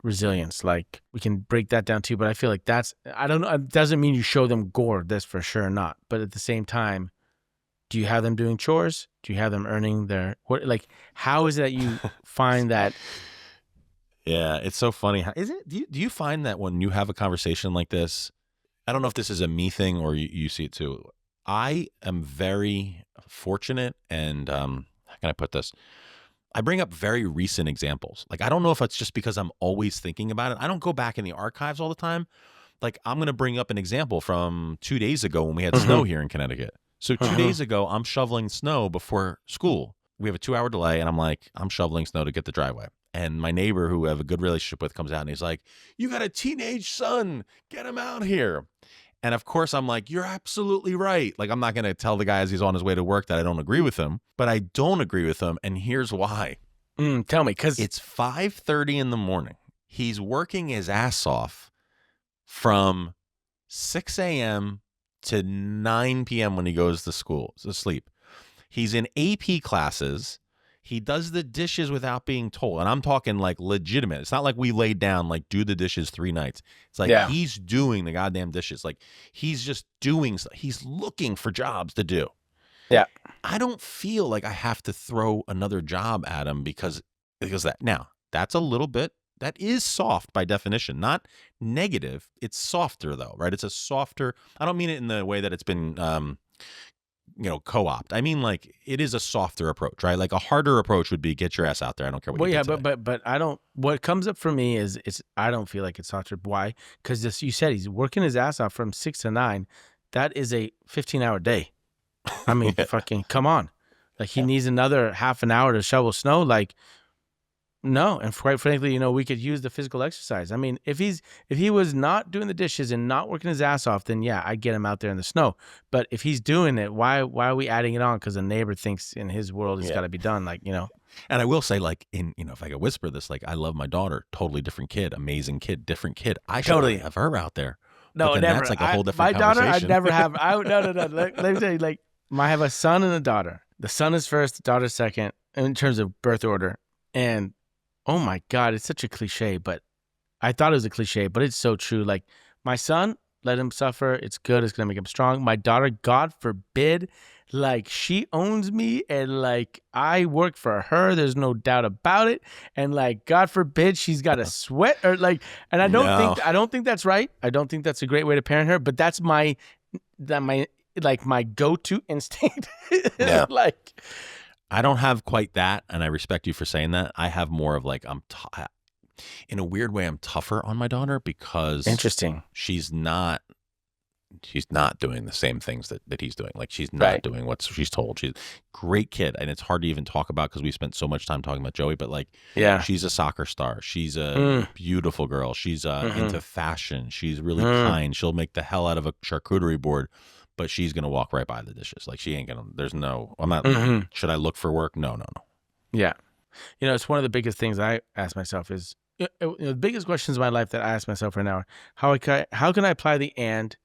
resilience. Like we can break that down too, but I feel like I don't know. It doesn't mean you show them gore. That's for sure not. But at the same time, do you have them doing chores? Do you have them earning how is it that you find that? Yeah, it's so funny. Is it? Do you find that when you have a conversation like this, I don't know if this is a me thing or you see it too. I am very fortunate, and how can I put this? I bring up very recent examples. Like, I don't know if it's just because I'm always thinking about it. I don't go back in the archives all the time. Like, I'm going to bring up an example from 2 days ago when we had snow here in Connecticut. So 2 days ago, I'm shoveling snow before school. We have a 2-hour delay, and I'm shoveling snow to get the driveway. And my neighbor, who I have a good relationship with, comes out and he's like, "You got a teenage son. Get him out here." And of course, I'm like, "You're absolutely right." Like, I'm not going to tell the guy as he's on his way to work that I don't agree with him, but I don't agree with him. And here's why. Tell me, because It's 5:30 in the morning. He's working his ass off from 6 a.m. to 9 p.m. when he goes to sleep. He's in AP classes. He does the dishes without being told. And I'm talking like legitimate. It's not like we laid down, like, do the dishes 3 nights. It's like he's doing the goddamn dishes. Like, he's just doing stuff. He's looking for jobs to do. Yeah. I don't feel like I have to throw another job at him because that. Now, that's a little bit, that is soft by definition, not negative. It's softer though, right? It's a softer, I don't mean it in the way that it's been, co-opt. I mean, like, it is a softer approach, right? Like, a harder approach would be get your ass out there. I don't care what you do today. but I don't, what comes up for me is I don't feel like it's softer. Why? Because you said he's working his ass off from 6 to 9. That is a 15-hour day. I mean, fucking come on. Like, he needs another half an hour to shovel snow. Like, no. And quite frankly, we could use the physical exercise. I mean, if he was not doing the dishes and not working his ass off, then yeah, I'd get him out there in the snow. But if he's doing it, why are we adding it on? Because a neighbor thinks in his world it's got to be done. Like, And I will say, like, if I could whisper this, like, I love my daughter, totally different kid, amazing kid, different kid. I should Totally have her out there. No, but then never. That's like a whole different my daughter, conversation. I'd never have. No. Let me tell you, like, I have a son and a daughter. The son is first, the daughter's second, in terms of birth order. And oh my God, it's such a cliche, but I thought it was a cliche, but it's so true. Like, my son, let him suffer. It's good. It's going to make him strong. My daughter, God forbid, like, she owns me and, like, I work for her. There's no doubt about it. And, like, God forbid she's got to sweat or, like, and I don't think that's right. I don't think that's a great way to parent her, but that's my go-to instinct. Yeah. Like, I don't have quite that, and I respect you for saying that. I have more of, like, in a weird way, I'm tougher on my daughter because interesting. She's not doing the same things that he's doing. Like, she's not doing what she's told. She's a great kid, and it's hard to even talk about because we spent so much time talking about Joey, but, like, she's a soccer star. She's a beautiful girl. She's into fashion. She's really kind. She'll make the hell out of a charcuterie board, but she's going to walk right by the dishes. Like, she ain't going to, I'm not, should I look for work? No. Yeah. It's one of the biggest things I ask myself is, the biggest questions in my life that I ask myself right now are, how can I apply the and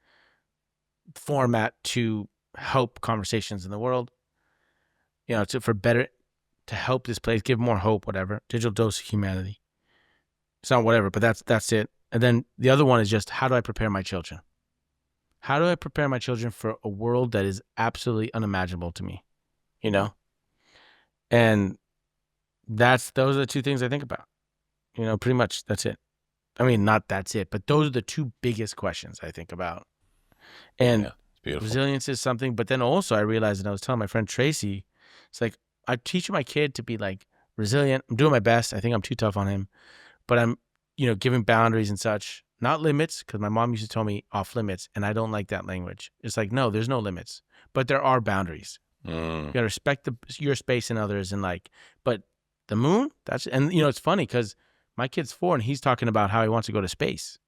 format to help conversations in the world, to help this place, give more hope, whatever, digital dose of humanity. It's not whatever, but that's it. And then the other one is just, how do I prepare my children? How do I prepare my children for a world that is absolutely unimaginable to me? And those are the two things I think about. Pretty much that's it. I mean, not that's it, but those are the two biggest questions I think about. And resilience is something, but then also I realized, and I was telling my friend Tracy, it's like, I teach my kid to be, like, resilient. I'm doing my best. I think I'm too tough on him, but I'm, giving boundaries and such, not limits, because my mom used to tell me off limits, and I don't like that language. It's like, no, there's no limits, but there are boundaries. You gotta respect your space and others, and, like, but the moon, and it's funny because my kid's 4 and he's talking about how he wants to go to space.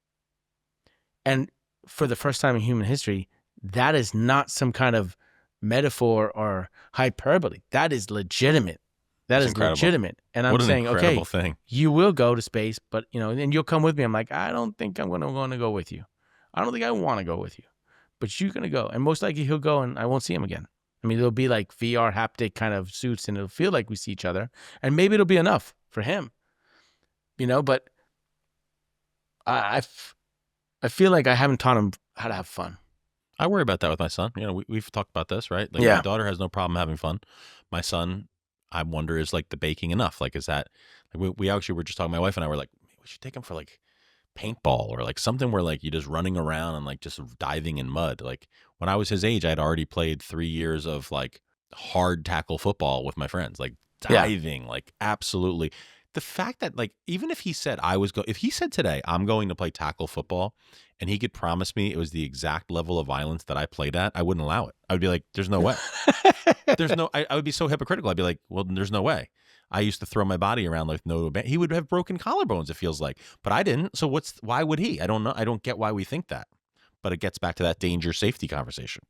And for the first time in human history, that is not some kind of metaphor or hyperbole. That is legitimate. That It's is incredible. legitimate. And I'm What an saying, okay, incredible thing. you will go to space, but and you'll come with me. I'm like, I don't think I'm going to go with you. I don't think I want to go with you, but you're going to go. And most likely he'll go and I won't see him again. I mean, it'll be like VR haptic kind of suits and it'll feel like we see each other. And maybe it'll be enough for him, but I feel like I haven't taught him how to have fun. I worry about that with my son. We've talked about this, right? Like Yeah. my daughter has no problem having fun. My son, I wonder, is like the baking enough? Like, is that, like, we actually were just talking, my wife and I were like, we should take him for like paintball or like something where like you're just running around and like just diving in mud. Like when I was his age, I'd already played 3 years of like hard tackle football with my friends, like diving, like absolutely. The fact that like, even if he said if he said today, I'm going to play tackle football and he could promise me it was the exact level of violence that I played at, I wouldn't allow it. I would be like, there's no way. I would be so hypocritical. I'd be like, well, there's no way. I used to throw my body around like he would have broken collarbones, it feels like, but I didn't. So why would he? I don't know. I don't get why we think that, but it gets back to that danger safety conversation.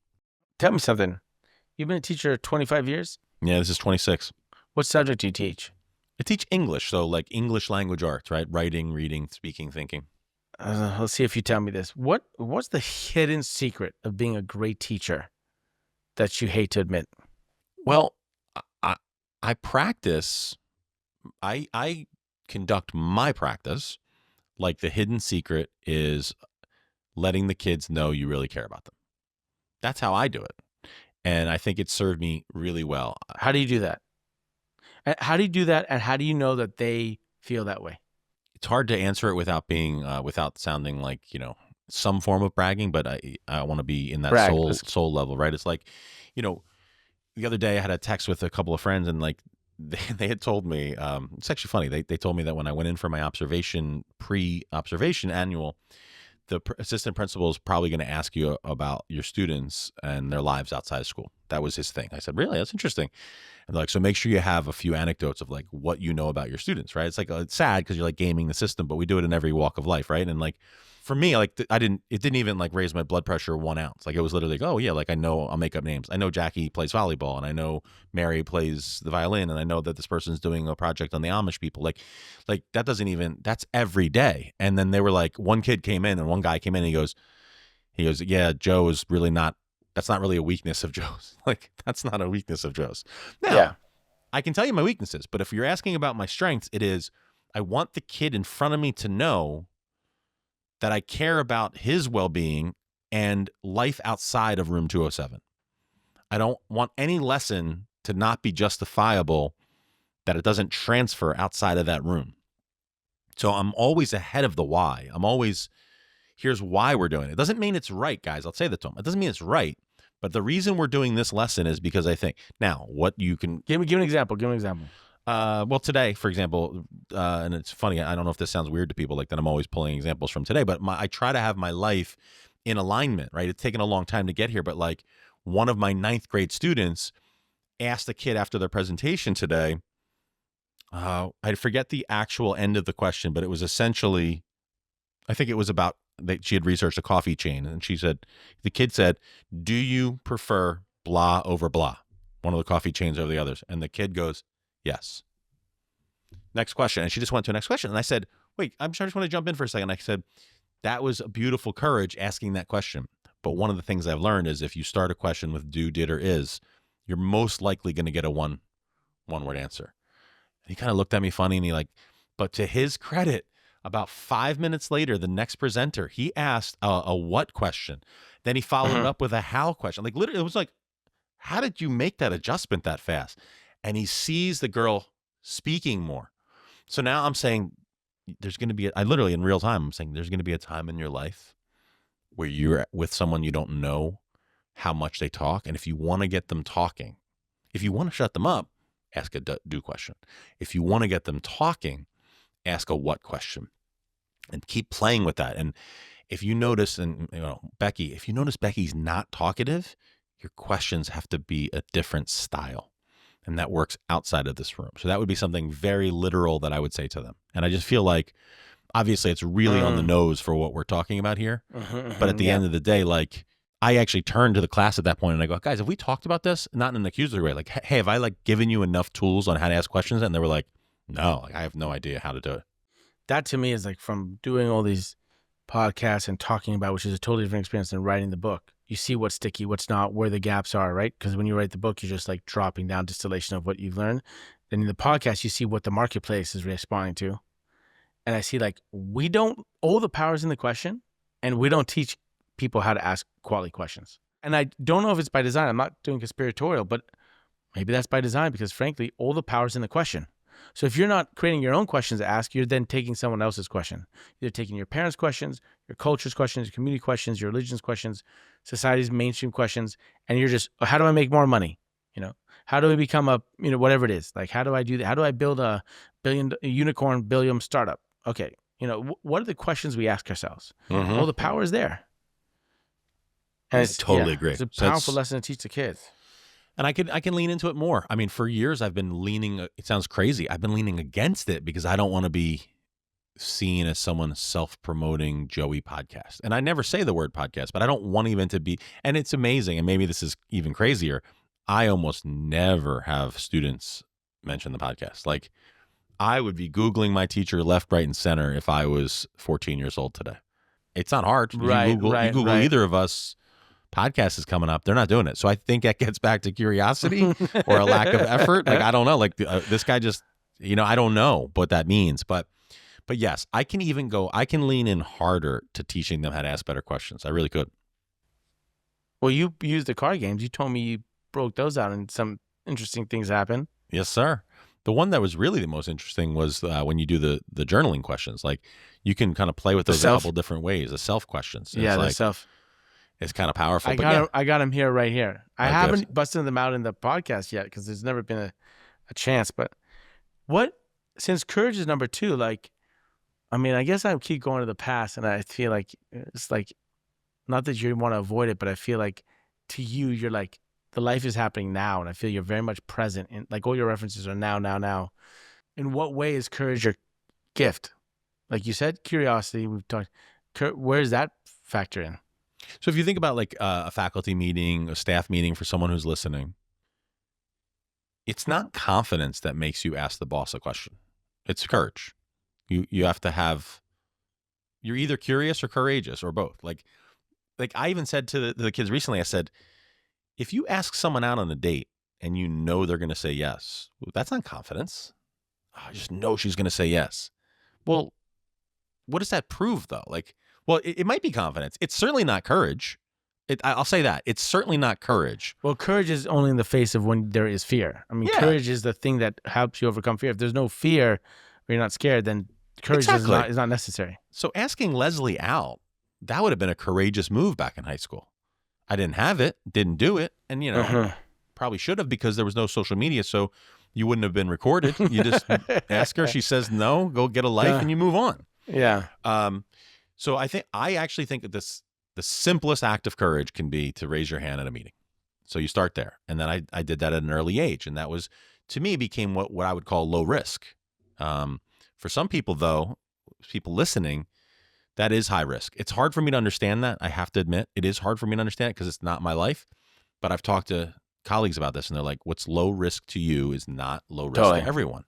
Tell me something. You've been a teacher 25 years? Yeah, this is 26. What subject do you teach? I teach English. So like English language arts, right? Writing, reading, speaking, thinking. Let's see if you tell me this. What's the hidden secret of being a great teacher that you hate to admit? Well, I practice, I conduct my practice like the hidden secret is letting the kids know you really care about them. That's how I do it. And I think it served me really well. How do you do that? How do you do that? And how do you know that they feel that way? It's hard to answer it without being, without sounding like, some form of bragging, but I want to be in that soul level, right? It's like, the other day I had a text with a couple of friends and like they had told me, it's actually funny. They told me that when I went in for my pre-observation annual, the assistant principal is probably going to ask you about your students and their lives outside of school. That was his thing. I said, really? That's interesting. And they're like, so make sure you have a few anecdotes of like what you know about your students, right? It's like, it's sad because you're like gaming the system, but we do it in every walk of life, right? And like, for me, like it didn't even like raise my blood pressure 1 ounce. Like it was literally like, oh yeah, like I'll make up names. I know Jackie plays volleyball and I know Mary plays the violin and I know that this person's doing a project on the Amish people. Like that doesn't even, that's every day. And then they were like, one kid came in and one guy came in and he goes, yeah, Joe is really not, that's not really a weakness of Joe's. Like that's not a weakness of Joe's. Now, yeah. I can tell you my weaknesses, but if you're asking about my strengths, it is, I want the kid in front of me to know that I care about his well-being and life outside of room 207. I don't want any lesson to not be justifiable that it doesn't transfer outside of that room. So I'm always ahead of the why. I'm always, here's why we're doing it. It doesn't mean it's right, guys. I'll say that to them. It doesn't mean it's right, but the reason we're doing this lesson is because I think. Now, what you can... Give me an example. Give me an example. Well, today, for example, and it's funny, I don't know if this sounds weird to people, like that I'm always pulling examples from today, but I try to have my life in alignment, right? It's taken a long time to get here, but like one of my 9th grade students asked a kid after their presentation today, I forget the actual end of the question, but it was essentially, I think it was about that she had researched a coffee chain, and the kid said, do you prefer blah over blah? One of the coffee chains over the others. And the kid goes, yes. Next question. And she just went to the next question. And I said, wait, I just want to jump in for a second. I said, that was a beautiful courage asking that question. But one of the things I've learned is if you start a question with do, did, or is, you're most likely going to get a one-word answer. And he kind of looked at me funny and but to his credit, about 5 minutes later, the next presenter, he asked a what question. Then he followed up with a how question. Like literally, it was like, how did you make that adjustment that fast? And he sees the girl speaking more. So now I'm saying there's going to be, I literally in real time, I'm saying there's going to be a time in your life where you're with someone you don't know how much they talk. And if you want to get them talking, if you want to shut them up, ask a do question. If you want to get them talking, ask a what question and keep playing with that. And if you notice, and Becky, if you notice Becky's not talkative, your questions have to be a different style. And that works outside of this room. So that would be something very literal that I would say to them. And I just feel like, obviously, it's really on the nose for what we're talking about here. But at the end of the day, like, I actually turned to the class at that point and I go, guys, have we talked about this? Not in an accusatory way. Like, hey, have I like given you enough tools on how to ask questions? And they were like, no, like, I have no idea how to do it. That to me is like from doing all these podcasts and talking about, which is a totally different experience than writing the book. You see what's sticky, what's not, where the gaps are, right? Because when you write the book, you're just like dropping down distillation of what you've learned. Then in the podcast, you see what the marketplace is responding to. And I see like all the power's in the question, and we don't teach people how to ask quality questions. And I don't know if it's by design. I'm not doing conspiratorial, but maybe that's by design because frankly, all the power's in the question. So if you're not creating your own questions to ask, you're then taking someone else's question. You're taking your parents' questions, your culture's questions, your community questions, your religion's questions, society's mainstream questions, and you're just, how do I make more money? How do I become a, whatever it is? Like, how do I do that? How do I build a unicorn billion startup? Okay. What are the questions we ask ourselves? Mm-hmm. Well, the power is there. And I totally agree. It's a powerful lesson to teach the kids. And I can lean into it more. I mean, for years I've been leaning, it sounds crazy, I've been leaning against it because I don't want to be seen as someone self-promoting Joey podcast. And I never say the word podcast, but I don't want even to be, and it's amazing, and maybe this is even crazier, I almost never have students mention the podcast. Like, I would be Googling my teacher left, right, and center if I was 14 years old today. It's not hard. You Google either of us, podcast is coming up. They're not doing it. So I think that gets back to curiosity or a lack of effort. Like, I don't know. Like this guy just, I don't know what that means. But yes, I can lean in harder to teaching them how to ask better questions. I really could. Well, you used the card games. You told me you broke those out and some interesting things happened. Yes, sir. The one that was really the most interesting was when you do the journaling questions. Like, you can kind of play with those a couple different ways. The self questions. Yeah, the self. It's kind of powerful. I got them here right here. I haven't busted them out in the podcast yet because there's never been a chance. But since courage is number 2, like, I mean, I guess I keep going to the past, and I feel like it's like, not that you want to avoid it, but I feel like to you, you're like, the life is happening now, and I feel you're very much present, and like all your references are now. In what way is courage your gift? Like you said, curiosity. We've talked. Where does that factor in? So if you think about like a faculty meeting, a staff meeting for someone who's listening, it's not confidence that makes you ask the boss a question. It's courage. You have to have. You're either curious or courageous or both. Like I even said to the kids recently, I said, if you ask someone out on a date and you know they're going to say yes, that's not confidence. I just know she's going to say yes. Well, what does that prove though? Like, well, it might be confidence. It's certainly not courage. I'll say that. It's certainly not courage. Well, courage is only in the face of when there is fear. I mean, courage is the thing that helps you overcome fear. If there's no fear or you're not scared, then courage is not necessary. So asking Leslie out, that would have been a courageous move back in high school. I didn't have it, didn't do it, and probably should have because there was no social media, so you wouldn't have been recorded. You just ask her, she says no, go get a life, and you move on. Yeah. So I actually think that the simplest act of courage can be to raise your hand at a meeting. So you start there, and then I did that at an early age, and that was, to me, became what I would call low risk. For some people, though, people listening, that is high risk. It's hard for me to understand that. I have to admit, it is hard for me to understand it because it's not my life. But I've talked to colleagues about this, and they're like, what's low risk to you is not low risk to everyone.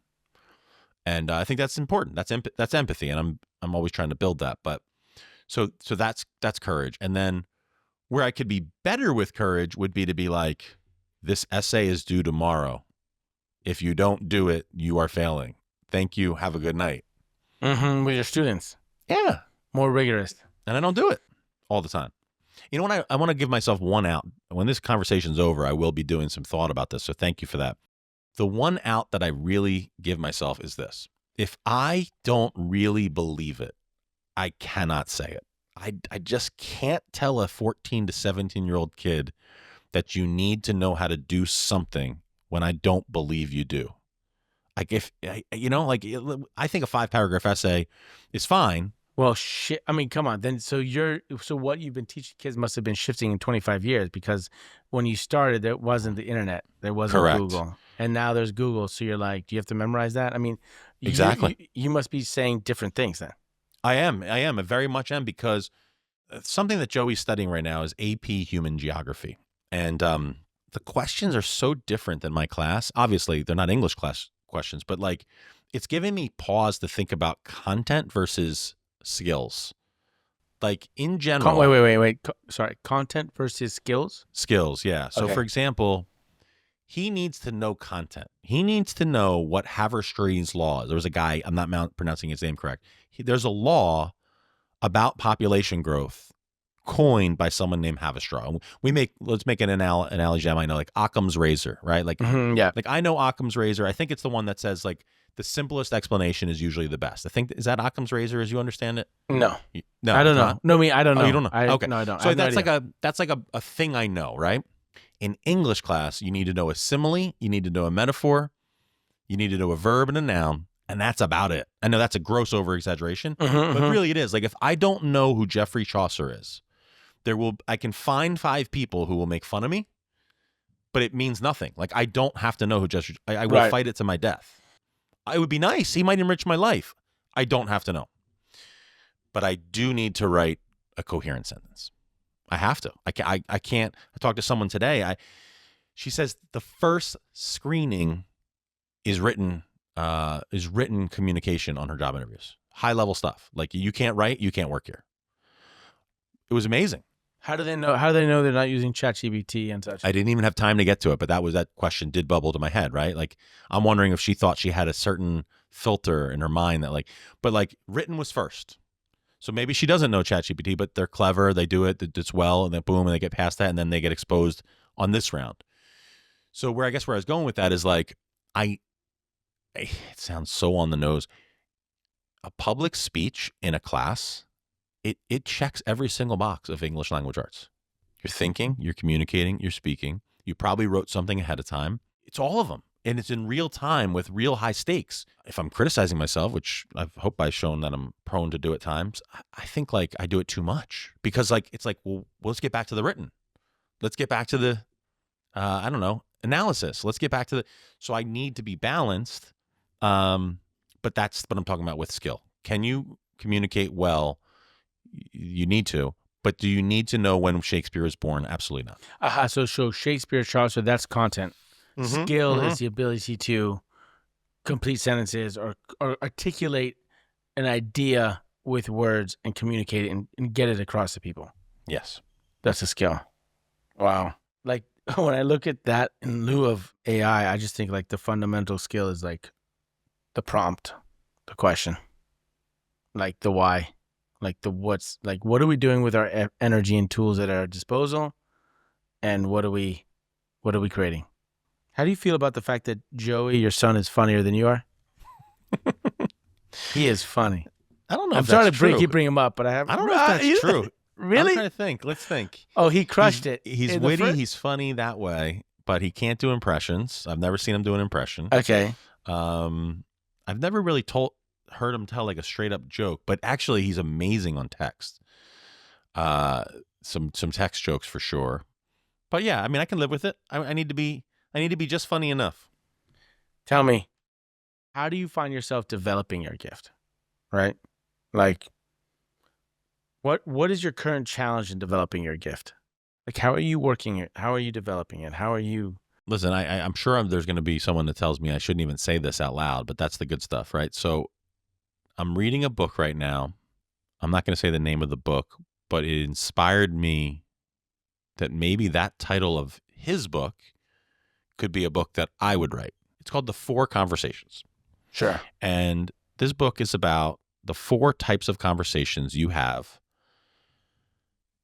And I think that's important. That's empathy, and I'm always trying to build that. But so that's courage. And then where I could be better with courage would be to be like, this essay is due tomorrow. If you don't do it, you are failing. Thank you. Have a good night. With your students. Yeah. More rigorous. And I don't do it all the time. You know what? I want to give myself one out. When this conversation's over, I will be doing some thought about this. So thank you for that. The one out that I really give myself is this. If I don't really believe it, I cannot say it. I just can't tell a 14 to 17-year-old kid that you need to know how to do something when I don't believe you do. Like I think a 5-paragraph essay is fine. Well, shit. I mean, come on. Then, so what you've been teaching kids must have been shifting in 25 years because when you started, there wasn't the internet, there wasn't Google, and now there's Google. So you're like, do you have to memorize that? I mean, exactly. You must be saying different things then. I am. I very much am because something that Joey's studying right now is AP Human Geography. And the questions are so different than my class. Obviously, they're not English class questions, but like it's giving me pause to think about content versus skills. Like in general. Wait. Sorry. Content versus skills? Skills, yeah. So Okay. for example, he needs to know content. He needs to know what Haverstreet's law is. There was a guy, I'm not pronouncing his name correct. There's a law about population growth coined by someone named Haverstraw. Let's make an analogy I might know, like Occam's razor, right? Like, Yeah. like I know Occam's razor. I think it's the one that says like the simplest explanation is usually the best. I think, is that Occam's razor as you understand it? No. No, I don't know. not? No, I don't know. Oh, you don't know? Okay. No, I don't. So I have no that's idea. like a thing I know, right? In English class, you need to know a simile, you need to know a metaphor, you need to know a verb and a noun, and that's about it. I know that's a gross over exaggeration, but really it is. Like if I don't know who Geoffrey Chaucer is, I can find 5 people who will make fun of me, but it means nothing. Like I don't have to know who Geoffrey. I will fight it to my death. It would be nice. He might enrich my life. I don't have to know, but I do need to write a coherent sentence. I have to. I can't. I talked to someone today. She says the first screening is written communication on her job interviews. High level stuff. Like you can't write, you can't work here. It was amazing. How do they know they're not using ChatGPT and such? I didn't even have time to get to it, but that question did bubble to my head, right? Like I'm wondering if she thought she had a certain filter in her mind that but written was first. So maybe she doesn't know ChatGPT, but they're clever. They do it's well, and then boom, and they get past that, and then they get exposed on this round. So where I was going with that is like, it sounds so on the nose. A public speech in a class, it checks every single box of English language arts. You're thinking, you're communicating, you're speaking. You probably wrote something ahead of time. It's all of them. And it's in real time with real high stakes. If I'm criticizing myself, which I hope I've shown that I'm prone to do at times, I think like I do it too much because it's like, well, let's get back to the written. Let's get back to the, analysis. Let's get back to so I need to be balanced. But that's what I'm talking about with skill. Can you communicate well? You need to, but do you need to know when Shakespeare was born? Absolutely not. So Shakespeare, Chaucer, that's content. Skill is the ability to complete sentences or articulate an idea with words and communicate it and get it across to people. Yes. That's a skill. Wow. Like when I look at that in lieu of AI, I just think like the fundamental skill is like the prompt, the question, like the why, like the what's, like what are we doing with our energy and tools at our disposal, and what are we creating? How do you feel about the fact that Joey, your son, is funnier than you are? He is funny. I don't know. I'm if sorry that's to true. keep bringing him up, but I don't know if that's true. Really? I'm trying to think. Let's think. Oh, he crushed it. He's witty. He's funny that way, but he can't do impressions. I've never seen him do an impression. Okay. I've never really heard him tell like a straight up joke, but actually he's amazing on text. Some text jokes for sure. But yeah, I mean, I can live with it. I need to be just funny enough. Tell me, how do you find yourself developing your gift? Right? Like, what is your current challenge in developing your gift? Like, how are you working it? How are you developing it? How are you? Listen, I'm sure there's going to be someone that tells me I shouldn't even say this out loud, but that's the good stuff, right? So I'm reading a book right now. I'm not going to say the name of the book, but it inspired me that maybe that title of his book could be a book that I would write. It's called The 4 Conversations. Sure. And this book is about the 4 types of conversations you have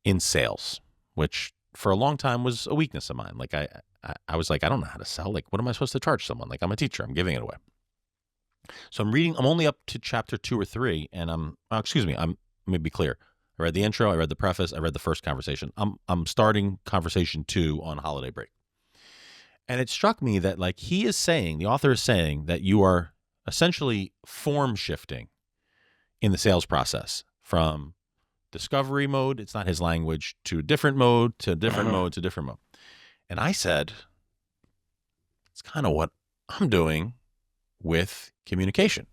in sales, which for a long time was a weakness of mine. Like I was like, I don't know how to sell. Like, what am I supposed to charge someone? Like, I'm a teacher. I'm giving it away. So I'm only up to chapter 2 or 3, and let me be clear. I read the intro, I read the preface, I read the first conversation. I'm starting conversation 2 on holiday break. And it struck me that like the author is saying that you are essentially form shifting in the sales process from discovery mode, it's not his language, to a different mode, to a different mode, to a different mode. And I said, it's kind of what I'm doing with communication.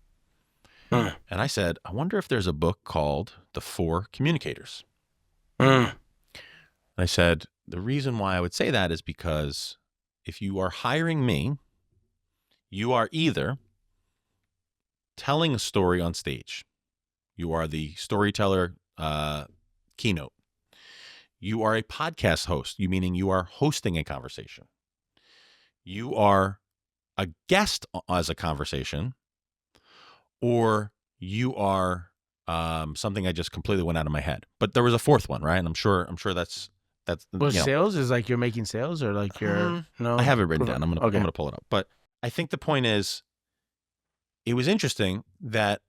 And I said, I wonder if there's a book called The 4 Communicators. Mm. I said, the reason why I would say that is because if you are hiring me, you are either telling a story on stage. You are the storyteller keynote. You are a podcast host, meaning you are hosting a conversation. You are a guest as a conversation, or you are something I just completely went out of my head. But there was a fourth one, right? And I'm sure that's Well, sales is like you're making sales, or like you're no. I have it written down. I'm gonna pull it up. But I think the point is, it was interesting that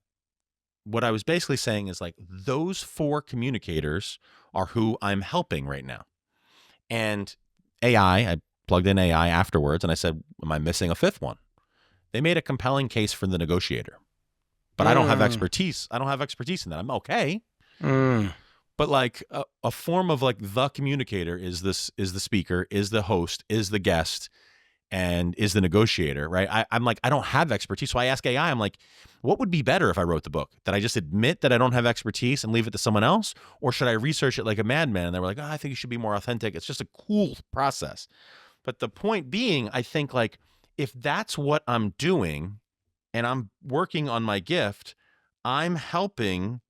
what I was basically saying is like those 4 communicators are who I'm helping right now. And I plugged in AI afterwards and I said, am I missing a 5th one? They made a compelling case for the negotiator, but I don't have expertise. I don't have expertise in that. I'm okay. But like a form of like the communicator is the speaker, is the host, is the guest, and is the negotiator, right? I'm like, I don't have expertise. So I ask AI, I'm like, what would be better if I wrote the book? That I just admit that I don't have expertise and leave it to someone else? Or should I research it like a madman? And they were like, I think you should be more authentic. It's just a cool process. But the point being, I think like, if that's what I'm doing and I'm working on my gift, I'm helping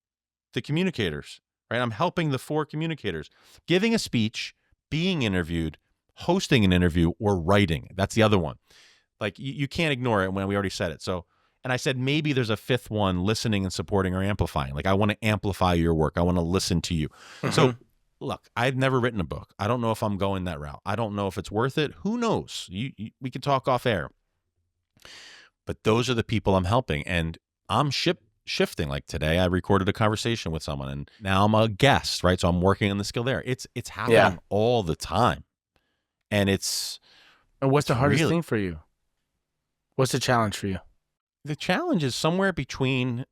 the communicators, right? I'm helping the 4 communicators, giving a speech, being interviewed, hosting an interview, or writing. That's the other one. Like you can't ignore it when we already said it. So, and I said, maybe there's a 5th one, listening and supporting or amplifying. Like I want to amplify your work. I want to listen to you. So look, I've never written a book. I don't know if I'm going that route. I don't know if it's worth it. Who knows? We can talk off air. But those are the people I'm helping. And I'm shifting. Like today I recorded a conversation with someone and now I'm a guest, right? So I'm working on the skill there. It's happening all the time. And what's the hardest thing for you? What's the challenge for you? The challenge is somewhere between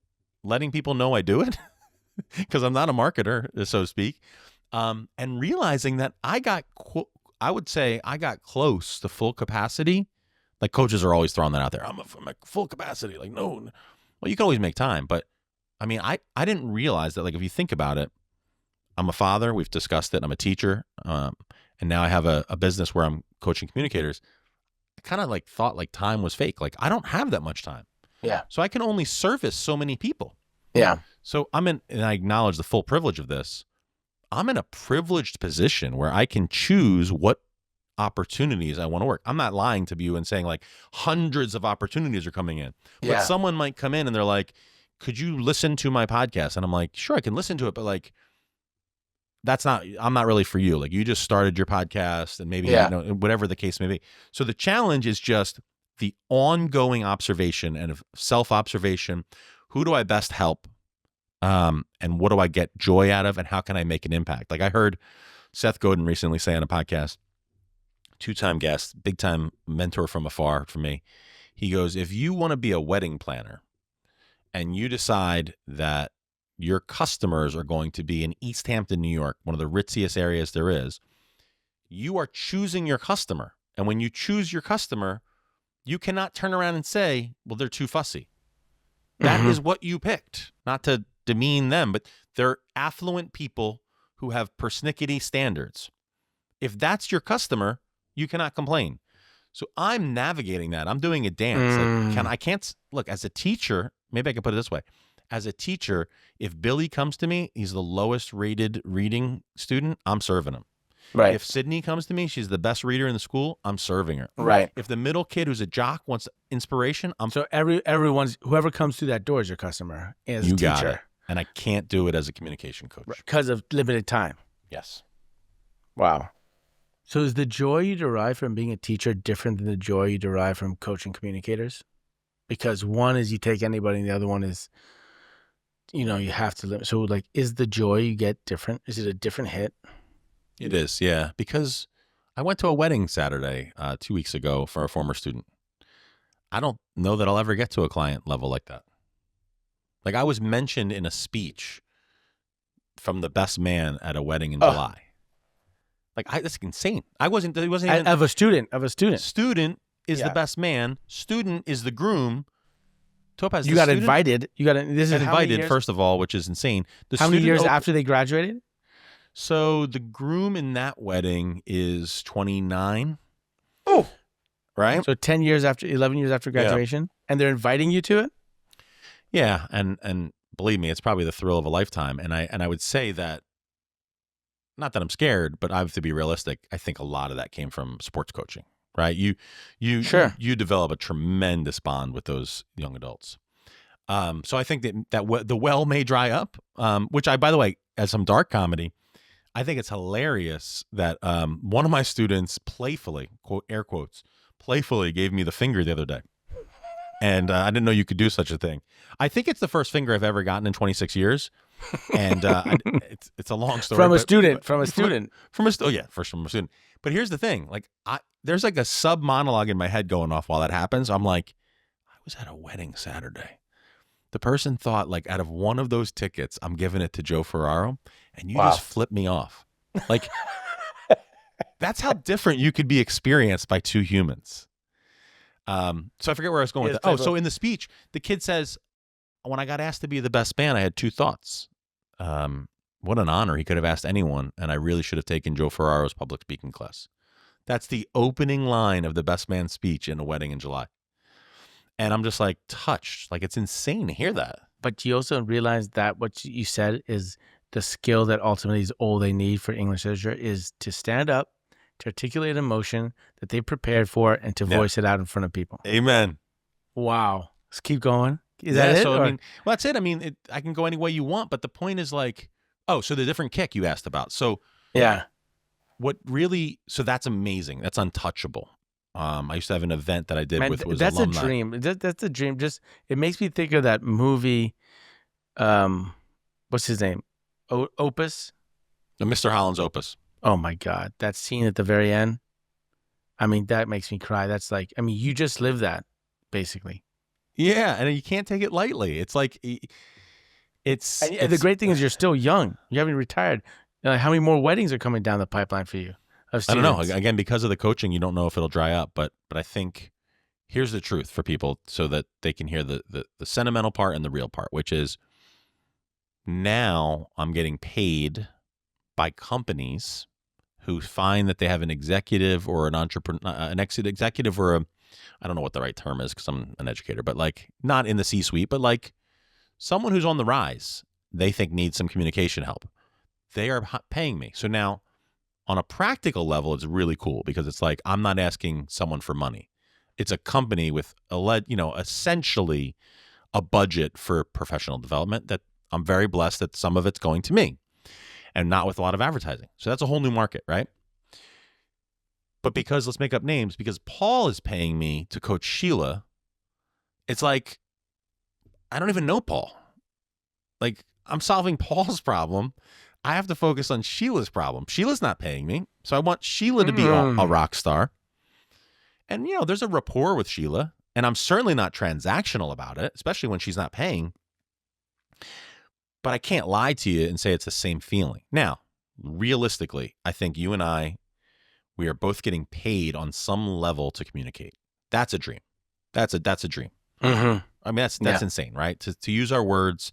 letting people know I do it, because I'm not a marketer, so to speak, and realizing that I would say I got close to full capacity. Like coaches are always throwing that out there. I'm at full capacity. Like, no, well, you can always make time. But I mean, I didn't realize that, like, if you think about it, I'm a father. We've discussed it. I'm a teacher. And now I have a business where I'm coaching communicators. I kind of like thought like time was fake. Like I don't have that much time. Yeah. So I can only service so many people. Yeah. So and I acknowledge the full privilege of this. I'm in a privileged position where I can choose what opportunities I want to work. I'm not lying to you and saying like hundreds of opportunities are coming in. But someone might come in and they're like, could you listen to my podcast? And I'm like, sure, I can listen to it. But like, I'm not really for you. Like you just started your podcast and maybe, whatever the case may be. So the challenge is just the ongoing observation and self-observation. Who do I best help? And what do I get joy out of? And how can I make an impact? Like I heard Seth Godin recently say on a podcast, 2-time guest, big time mentor from afar for me. He goes, if you want to be a wedding planner and you decide that your customers are going to be in East Hampton, New York, one of the ritziest areas there is, you are choosing your customer. And when you choose your customer, you cannot turn around and say, well, they're too fussy. That is what you picked. Not to demean them, but they're affluent people who have persnickety standards. If that's your customer, you cannot complain. So I'm navigating that. I'm doing a dance. Like, I can't look, as a teacher, maybe I can put it this way. As a teacher, if Billy comes to me, he's the lowest rated reading student, I'm serving him. Right. If Sydney comes to me, she's the best reader in the school, I'm serving her. Right. If the middle kid who's a jock wants inspiration, So whoever comes through that door is your customer as a teacher. Got it. And I can't do it as a communication coach. Because of limited time. Yes. Wow. So is the joy you derive from being a teacher different than the joy you derive from coaching communicators? Because one is you take anybody and the other one is, you have to limit. So like, is the joy you get different? Is it a different hit? It is, yeah. Because I went to a wedding Saturday 2 weeks ago for a former student. I don't know that I'll ever get to a client level like that. Like I was mentioned in a speech from the best man at a wedding in July. Like that's insane. It wasn't even of a student. Student is the best man. Student is the groom. Topaz, you got invited. This is invited first of all, which is insane. How many years after they graduated? So the groom in that wedding is 29. Oh, right. So 11 years after graduation, and they're inviting you to it. Yeah, and believe me, it's probably the thrill of a lifetime. And I would say that, not that I'm scared, but I have to be realistic. I think a lot of that came from sports coaching, right? Sure. You develop a tremendous bond with those young adults. So I think that the well may dry up, which by the way, as some dark comedy, I think it's hilarious that one of my students playfully, quote, air quotes, playfully gave me the finger the other day. And I didn't know you could do such a thing. I think it's the first finger I've ever gotten in 26 years. And it's a long story. From a student. First from a student. But here's the thing. Like, there's like a sub monologue in my head going off while that happens. I'm like, I was at a wedding Saturday. The person thought, like, out of one of those tickets, I'm giving it to Joe Ferraro, and you just flipped me off. Like, that's how different you could be experienced by two humans. So I forget where I was going with that. So in the speech, the kid says, when I got asked to be the best man, I had two thoughts. What an honor. He could have asked anyone, and I really should have taken Joe Ferraro's public speaking class. That's the opening line of the best man speech in a wedding in July. And I'm just like touched. Like, it's insane to hear that. But you also realize that what you said is the skill that ultimately is all they need for English literature is to stand up, to articulate emotion that they prepared for, and to voice it out in front of people. Amen. Wow. Let's keep going. Is that it? So, I mean, well, that's it. I mean, I can go any way you want, but the point is like, so the different kick you asked about. So yeah. So that's amazing. That's untouchable. I used to have an event that I did with that's alumni. a dream. That's a dream. Just, it makes me think of that movie. What's his name? Opus? Mr. Holland's Opus. Oh my God. That scene at the very end. I mean, that makes me cry. That's like, I mean, you just live that basically. Yeah. And you can't take it lightly. It's like, it's the great thing is you're still young. You haven't retired. How many more weddings are coming down the pipeline for you? I don't know. Again, because of the coaching, you don't know if it'll dry up. But I think here's the truth for people so that they can hear the sentimental part and the real part, which is now I'm getting paid by companies who find that they have an executive or an entrepreneur, executive or I don't know what the right term is because I'm an educator, but like not in the C-suite, but like someone who's on the rise, they think needs some communication help. They are paying me. So now on a practical level, it's really cool because it's like, I'm not asking someone for money. It's a company with essentially a budget for professional development that I'm very blessed that some of it's going to me and not with a lot of advertising. So that's a whole new market, right? But because, let's make up names, because Paul is paying me to coach Sheila, it's like, I don't even know Paul. Like, I'm solving Paul's problem. I have to focus on Sheila's problem. Sheila's not paying me. So I want Sheila to be a rock star. And, there's a rapport with Sheila. And I'm certainly not transactional about it, especially when she's not paying. But I can't lie to you and say it's the same feeling. Now, realistically, I think you and I, we are both getting paid on some level to communicate. That's a dream. That's a dream. Mm-hmm. I mean, that's insane, right? To use our words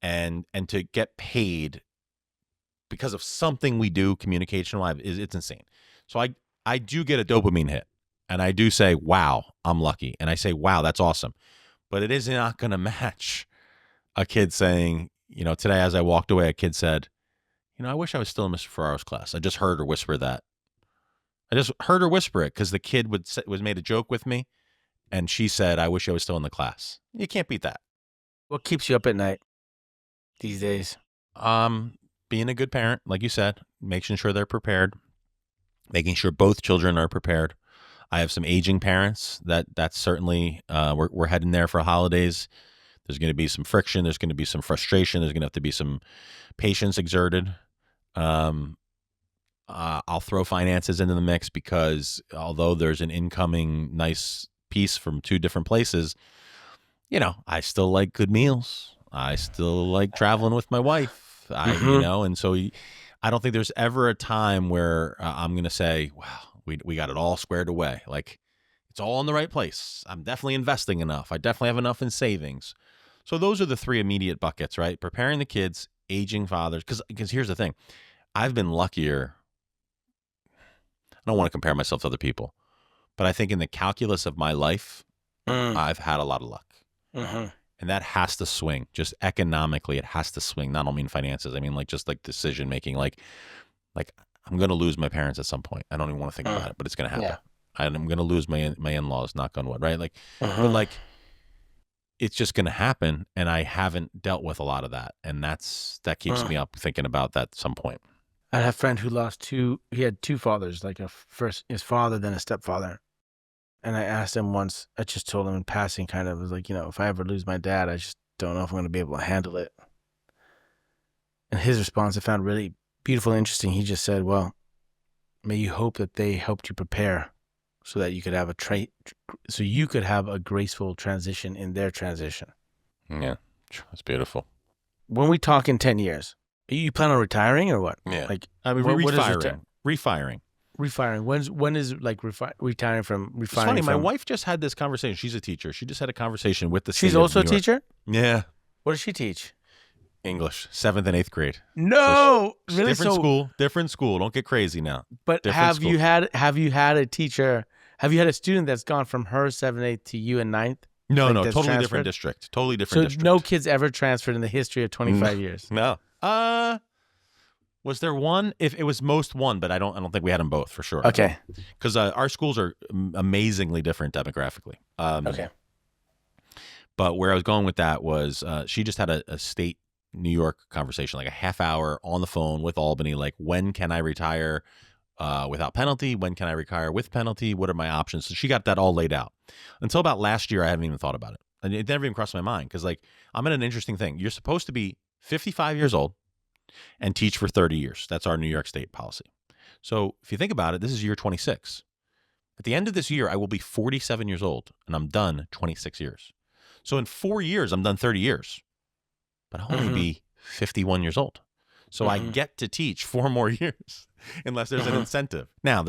and to get paid because of something we do communication-wise, it's insane. So I do get a dopamine hit, and I do say, wow, I'm lucky. And I say, wow, that's awesome. But it is not going to match a kid saying, today as I walked away, a kid said, I wish I was still in Mr. Ferraro's class. I just heard her whisper that. I just heard her whisper it because the kid was made a joke with me, and she said, I wish I was still in the class. You can't beat that. What keeps you up at night these days? Being a good parent, like you said, making sure they're prepared, making sure both children are prepared. I have some aging parents that's certainly, we're heading there for holidays. There's going to be some friction. There's going to be some frustration. There's going to have to be some patience exerted. I'll throw finances into the mix because although there's an incoming nice piece from two different places, I still like good meals. I still like traveling with my wife. And so I don't think there's ever a time where I'm going to say, wow, we got it all squared away. Like, it's all in the right place. I'm definitely investing enough. I definitely have enough in savings. So those are the three immediate buckets, right? Preparing the kids, aging fathers. Because here's the thing. I've been luckier. I don't want to compare myself to other people, but I think in the calculus of my life, I've had a lot of luck. And that has to swing. Just economically, it has to swing. I don't mean finances. I mean like just like decision making. Like I'm going to lose my parents at some point. I don't even want to think about it, but it's going to happen. Yeah. I'm going to lose my in-laws, knock on wood, right? Like, but like, it's just going to happen. And I haven't dealt with a lot of that. And that keeps me up thinking about that at some point. I had a friend who he had two fathers, like his father, then a stepfather. And I asked him once, I just told him in passing kind of, was like, if I ever lose my dad, I just don't know if I'm going to be able to handle it. And his response I found really beautiful and interesting. He just said, well, may you hope that they helped you prepare so that you could have a graceful transition in their transition. Yeah, that's beautiful. When we talk in 10 years, you plan on retiring or what? Yeah. Like, I mean, refiring. When is like retiring from refiring? It's funny. My wife just had this conversation. She's a teacher. She just had a conversation with the. She's also a teacher. Yeah. What does she teach? English, 7th and 8th grade. No, so really. Different school. Don't get crazy now. But have you had a teacher? Have you had a student that's gone from her 7th, 8th to you in 9th? No, totally different district. Totally different district. So no kids ever transferred in the history of 25 years. No. Was there one? If it was most one, but I don't think we had them both for sure. Okay. Because our schools are amazingly different demographically. Okay. But where I was going with that was she just had a state New York conversation, like a half hour on the phone with Albany. Like, when can I retire without penalty? When can I retire with penalty? What are my options? So she got that all laid out. Until about last year, I hadn't even thought about it. And it never even crossed my mind because, like, I'm in an interesting thing. You're supposed to be 55 years old and teach for 30 years. That's our New York State policy. So if you think about it, this is year 26. At the end of this year, I will be 47 years old, and I'm done 26 years. So in 4 years, I'm done 30 years, but I'll only be 51 years old. So I get to teach 4 more years unless there's an incentive. Now,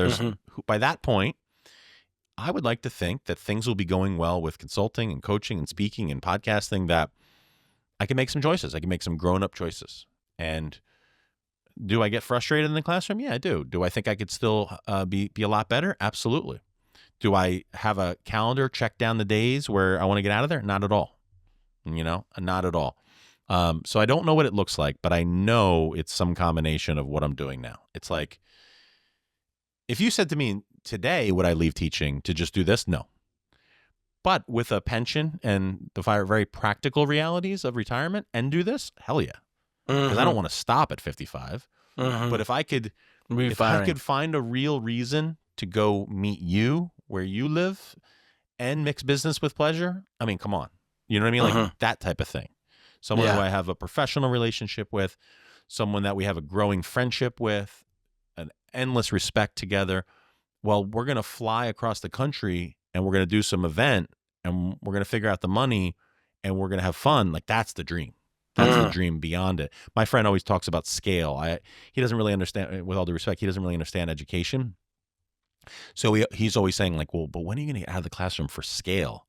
by that point, I would like to think that things will be going well with consulting and coaching and speaking and podcasting, that I can make some choices. I can make some grown-up choices. And do I get frustrated in the classroom? Yeah, I do. Do I think I could still be a lot better? Absolutely. Do I have a calendar, check down the days where I want to get out of there? Not at all. Not at all. So I don't know what it looks like, but I know it's some combination of what I'm doing now. It's like, if you said to me today, would I leave teaching to just do this? No. But with a pension and the very practical realities of retirement and do this, hell yeah. Because I don't want to stop at 55. But if I could find a real reason to go meet you where you live and mix business with pleasure, I mean, come on. You know what I mean? Like that type of thing. Someone who I have a professional relationship with, someone that we have a growing friendship with, an endless respect together. Well, we're going to fly across the country and we're going to do some event and we're going to figure out the money and we're going to have fun. Like, that's the dream. That's the dream beyond it. My friend always talks about scale. He doesn't really understand, with all due respect, he doesn't really understand education. So he's always saying like, well, but when are you going to get out of the classroom for scale?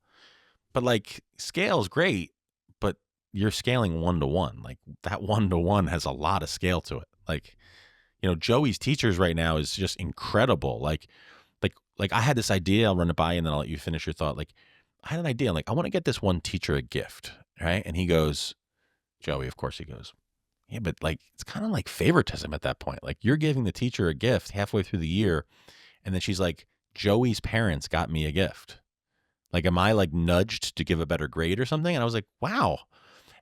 But like, scale is great, but you're scaling 1-to-1. Like, that 1-to-1 has a lot of scale to it. Like, Joey's teachers right now is just incredible. Like I had this idea. I'll run it by you and then I'll let you finish your thought. Like, I had an idea. I'm like, I want to get this one teacher a gift, right? And he goes, Joey, of course, he goes, yeah, but like, it's kind of like favoritism at that point. Like, you're giving the teacher a gift halfway through the year. And then she's like, Joey's parents got me a gift. Like, am I like nudged to give a better grade or something? And I was like, wow.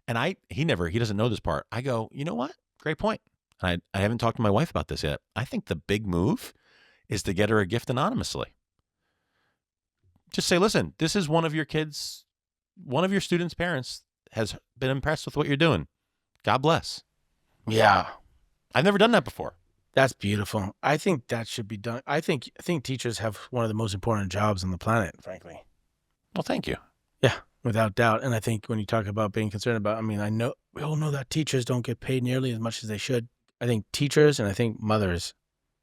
And he doesn't know this part. I go, you know what? Great point. And I haven't talked to my wife about this yet. I think the big move is to get her a gift anonymously. Just say, listen, this is one of your students' parents has been impressed with what you're doing. God bless. Yeah. I've never done that before. That's beautiful. I think that should be done. I think teachers have one of the most important jobs on the planet, frankly. Well, thank you. Yeah, without doubt. And I think when you talk about being concerned about, we all know that teachers don't get paid nearly as much as they should. I think teachers and I think mothers,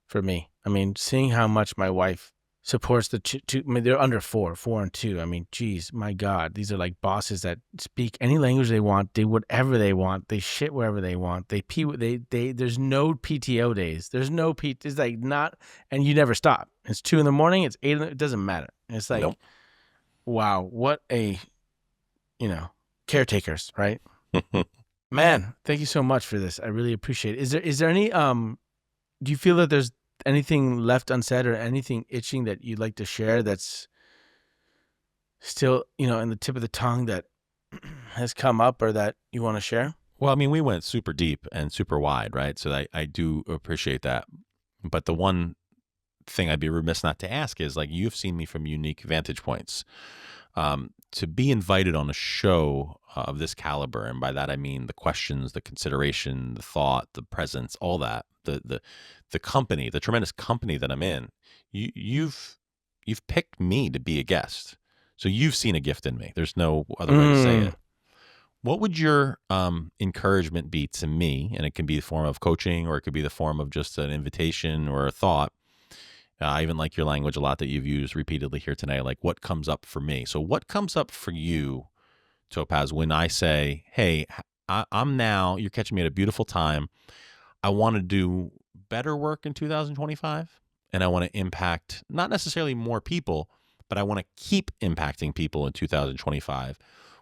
for me, seeing how much my wife supports the two. I mean, they're under 4 and 2. I mean, geez, my God, these are like bosses that speak any language they want, do whatever they want, they shit wherever they want, they pee. There's no PTO days. There's no It's like not, and you never stop. It's 2 a.m. It's 8. It doesn't matter. It's like, Nope. wow, what a, caretakers, right? Man, thank you so much for this. I really appreciate it. Is there any do you feel that there's anything left unsaid or anything itching that you'd like to share that's still, in the tip of the tongue that has come up or that you want to share? Well, I mean, we went super deep and super wide, right? So I do appreciate that. But the one thing I'd be remiss not to ask is, like, you've seen me from unique vantage points. To be invited on a show of this caliber, and by that I mean the questions, the consideration, the thought, the presence, all that, the company, the tremendous company that I'm in, you've picked me to be a guest. So you've seen a gift in me. There's no other way to say it. What would your encouragement be to me? And it can be the form of coaching, or it could be the form of just an invitation or a thought. I even like your language a lot that you've used repeatedly here tonight, like what comes up for me. So what comes up for you, Topaz, when I say, hey, I'm now, you're catching me at a beautiful time. I want to do better work in 2025, and I want to impact not necessarily more people, but I want to keep impacting people in 2025.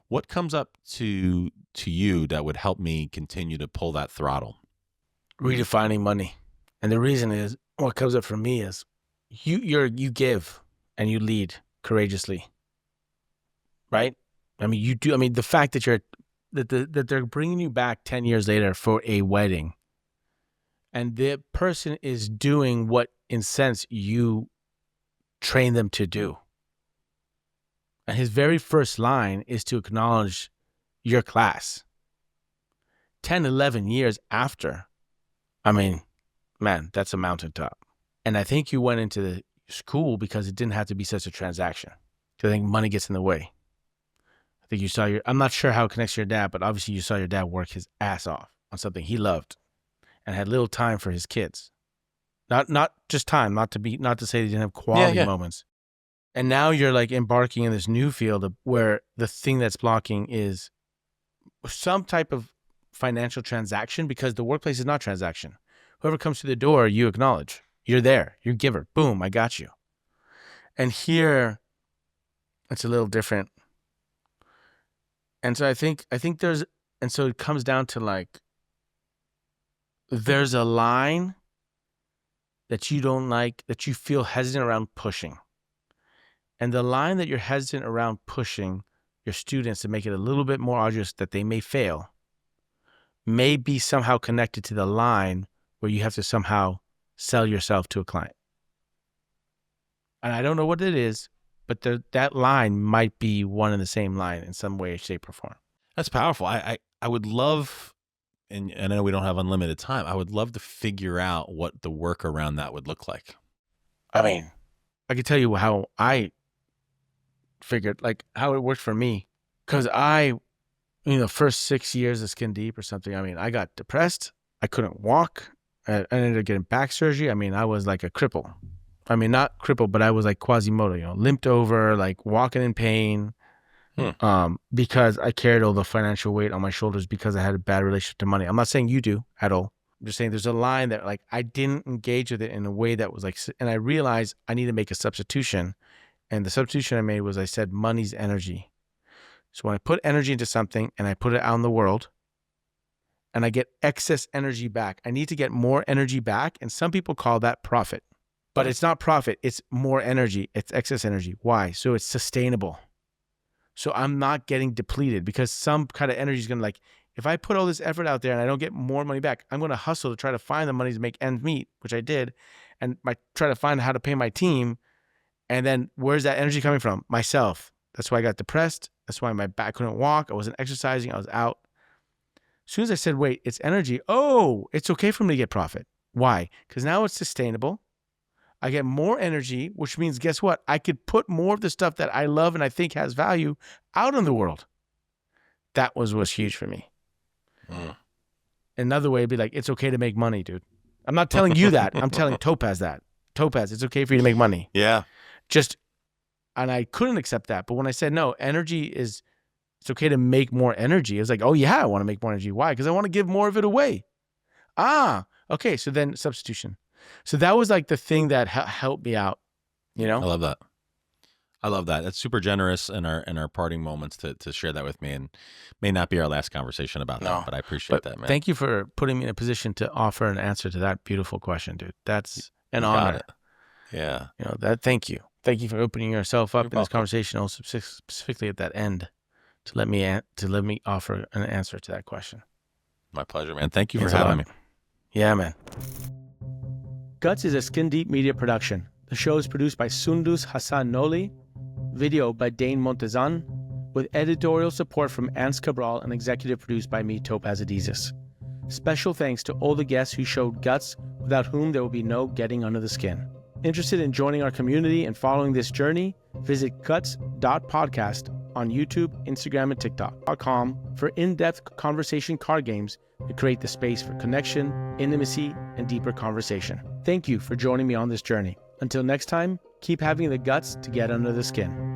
What comes up to you that would help me continue to pull that throttle? Redefining money. And the reason is, what comes up for me is you give and you lead courageously, right? I mean, you do. I mean, the fact that that they're bringing you back 10 years later for a wedding, and the person is doing what, in sense, you train them to do. And his very first line is to acknowledge your class. 10, 11 years after, I mean, man, that's a mountaintop. And I think you went into the school because it didn't have to be such a transaction. I think money gets in the way. I think you saw I'm not sure how it connects to your dad, but obviously you saw your dad work his ass off on something he loved and had little time for his kids. Not just time, not to say he didn't have quality moments. And now you're like embarking in this new field where the thing that's blocking is some type of financial transaction, because the workplace is not transaction. Whoever comes through the door, you acknowledge. You're there. You're a giver. Boom, I got you. And here, it's a little different. And so I think so it comes down to, like, there's a line that you don't like, that you feel hesitant around pushing. And the line that you're hesitant around pushing your students to make it a little bit more arduous that they may fail may be somehow connected to the line where you have to somehow sell yourself to a client. And I don't know what it is, but that line might be one and the same line in some way, shape, or form. That's powerful. I would love, and I know we don't have unlimited time, I would love to figure out what the work around that would look like. I mean, I could tell you how I figured, like, how it worked for me. Because first 6 years of Skin Deep or something, I mean, I got depressed. I couldn't walk. I ended up getting back surgery. I mean, I was like a cripple. I mean, not crippled, but I was like Quasimodo, limped over, like walking in pain, because I carried all the financial weight on my shoulders because I had a bad relationship to money. I'm not saying you do at all. I'm just saying there's a line that, like, I didn't engage with it in a way that was like, and I realized I need to make a substitution. And the substitution I made was, I said, money's energy. So when I put energy into something and I put it out in the world and I get excess energy back, I need to get more energy back. And some people call that profit. But it's not profit. It's more energy. It's excess energy. Why? So it's sustainable. So I'm not getting depleted, because some kind of energy is going to, like, if I put all this effort out there and I don't get more money back, I'm going to hustle to try to find the money to make ends meet, which I did. And try to find how to pay my team. And then where's that energy coming from? Myself. That's why I got depressed. That's why my back couldn't walk. I wasn't exercising. I was out. As soon as I said, wait, it's energy. Oh, it's okay for me to get profit. Why? Because now it's sustainable. I get more energy, which means, guess what? I could put more of the stuff that I love and I think has value out in the world. That was huge for me. Another way would be like, it's okay to make money, dude. I'm not telling you that. I'm telling Topaz that. Topaz, it's okay for you to make money. Yeah. and I couldn't accept that. But when I said, no, it's okay to make more energy. It was like, oh yeah, I want to make more energy. Why? Because I want to give more of it away. Okay. So then substitution. So that was like the thing that helped me out, you know? I love that. That's super generous in our parting moments to share that with me, and may not be our last conversation about that, but I appreciate that, man. Thank you for putting me in a position to offer an answer to that beautiful question, dude. That's an honor. Yeah. You know, thank you. Thank you for opening yourself up in this conversation, also specifically at that end, to let me offer an answer to that question. My pleasure, man. Thank you for having me. Yeah, man. Guts is a Skin Deep media production. The show is produced by Sundus Hassan Noli, video by Dane Montezan, with editorial support from Ants Cabral and executive produced by me, Topaz Adizes. Special thanks to all the guests who showed guts, without whom there will be no getting under the skin. Interested in joining our community and following this journey? Visit guts.podcast on YouTube, Instagram, and TikTok.com for in-depth conversation card games to create the space for connection, intimacy, and deeper conversation. Thank you for joining me on this journey. Until next time, keep having the guts to get under the skin.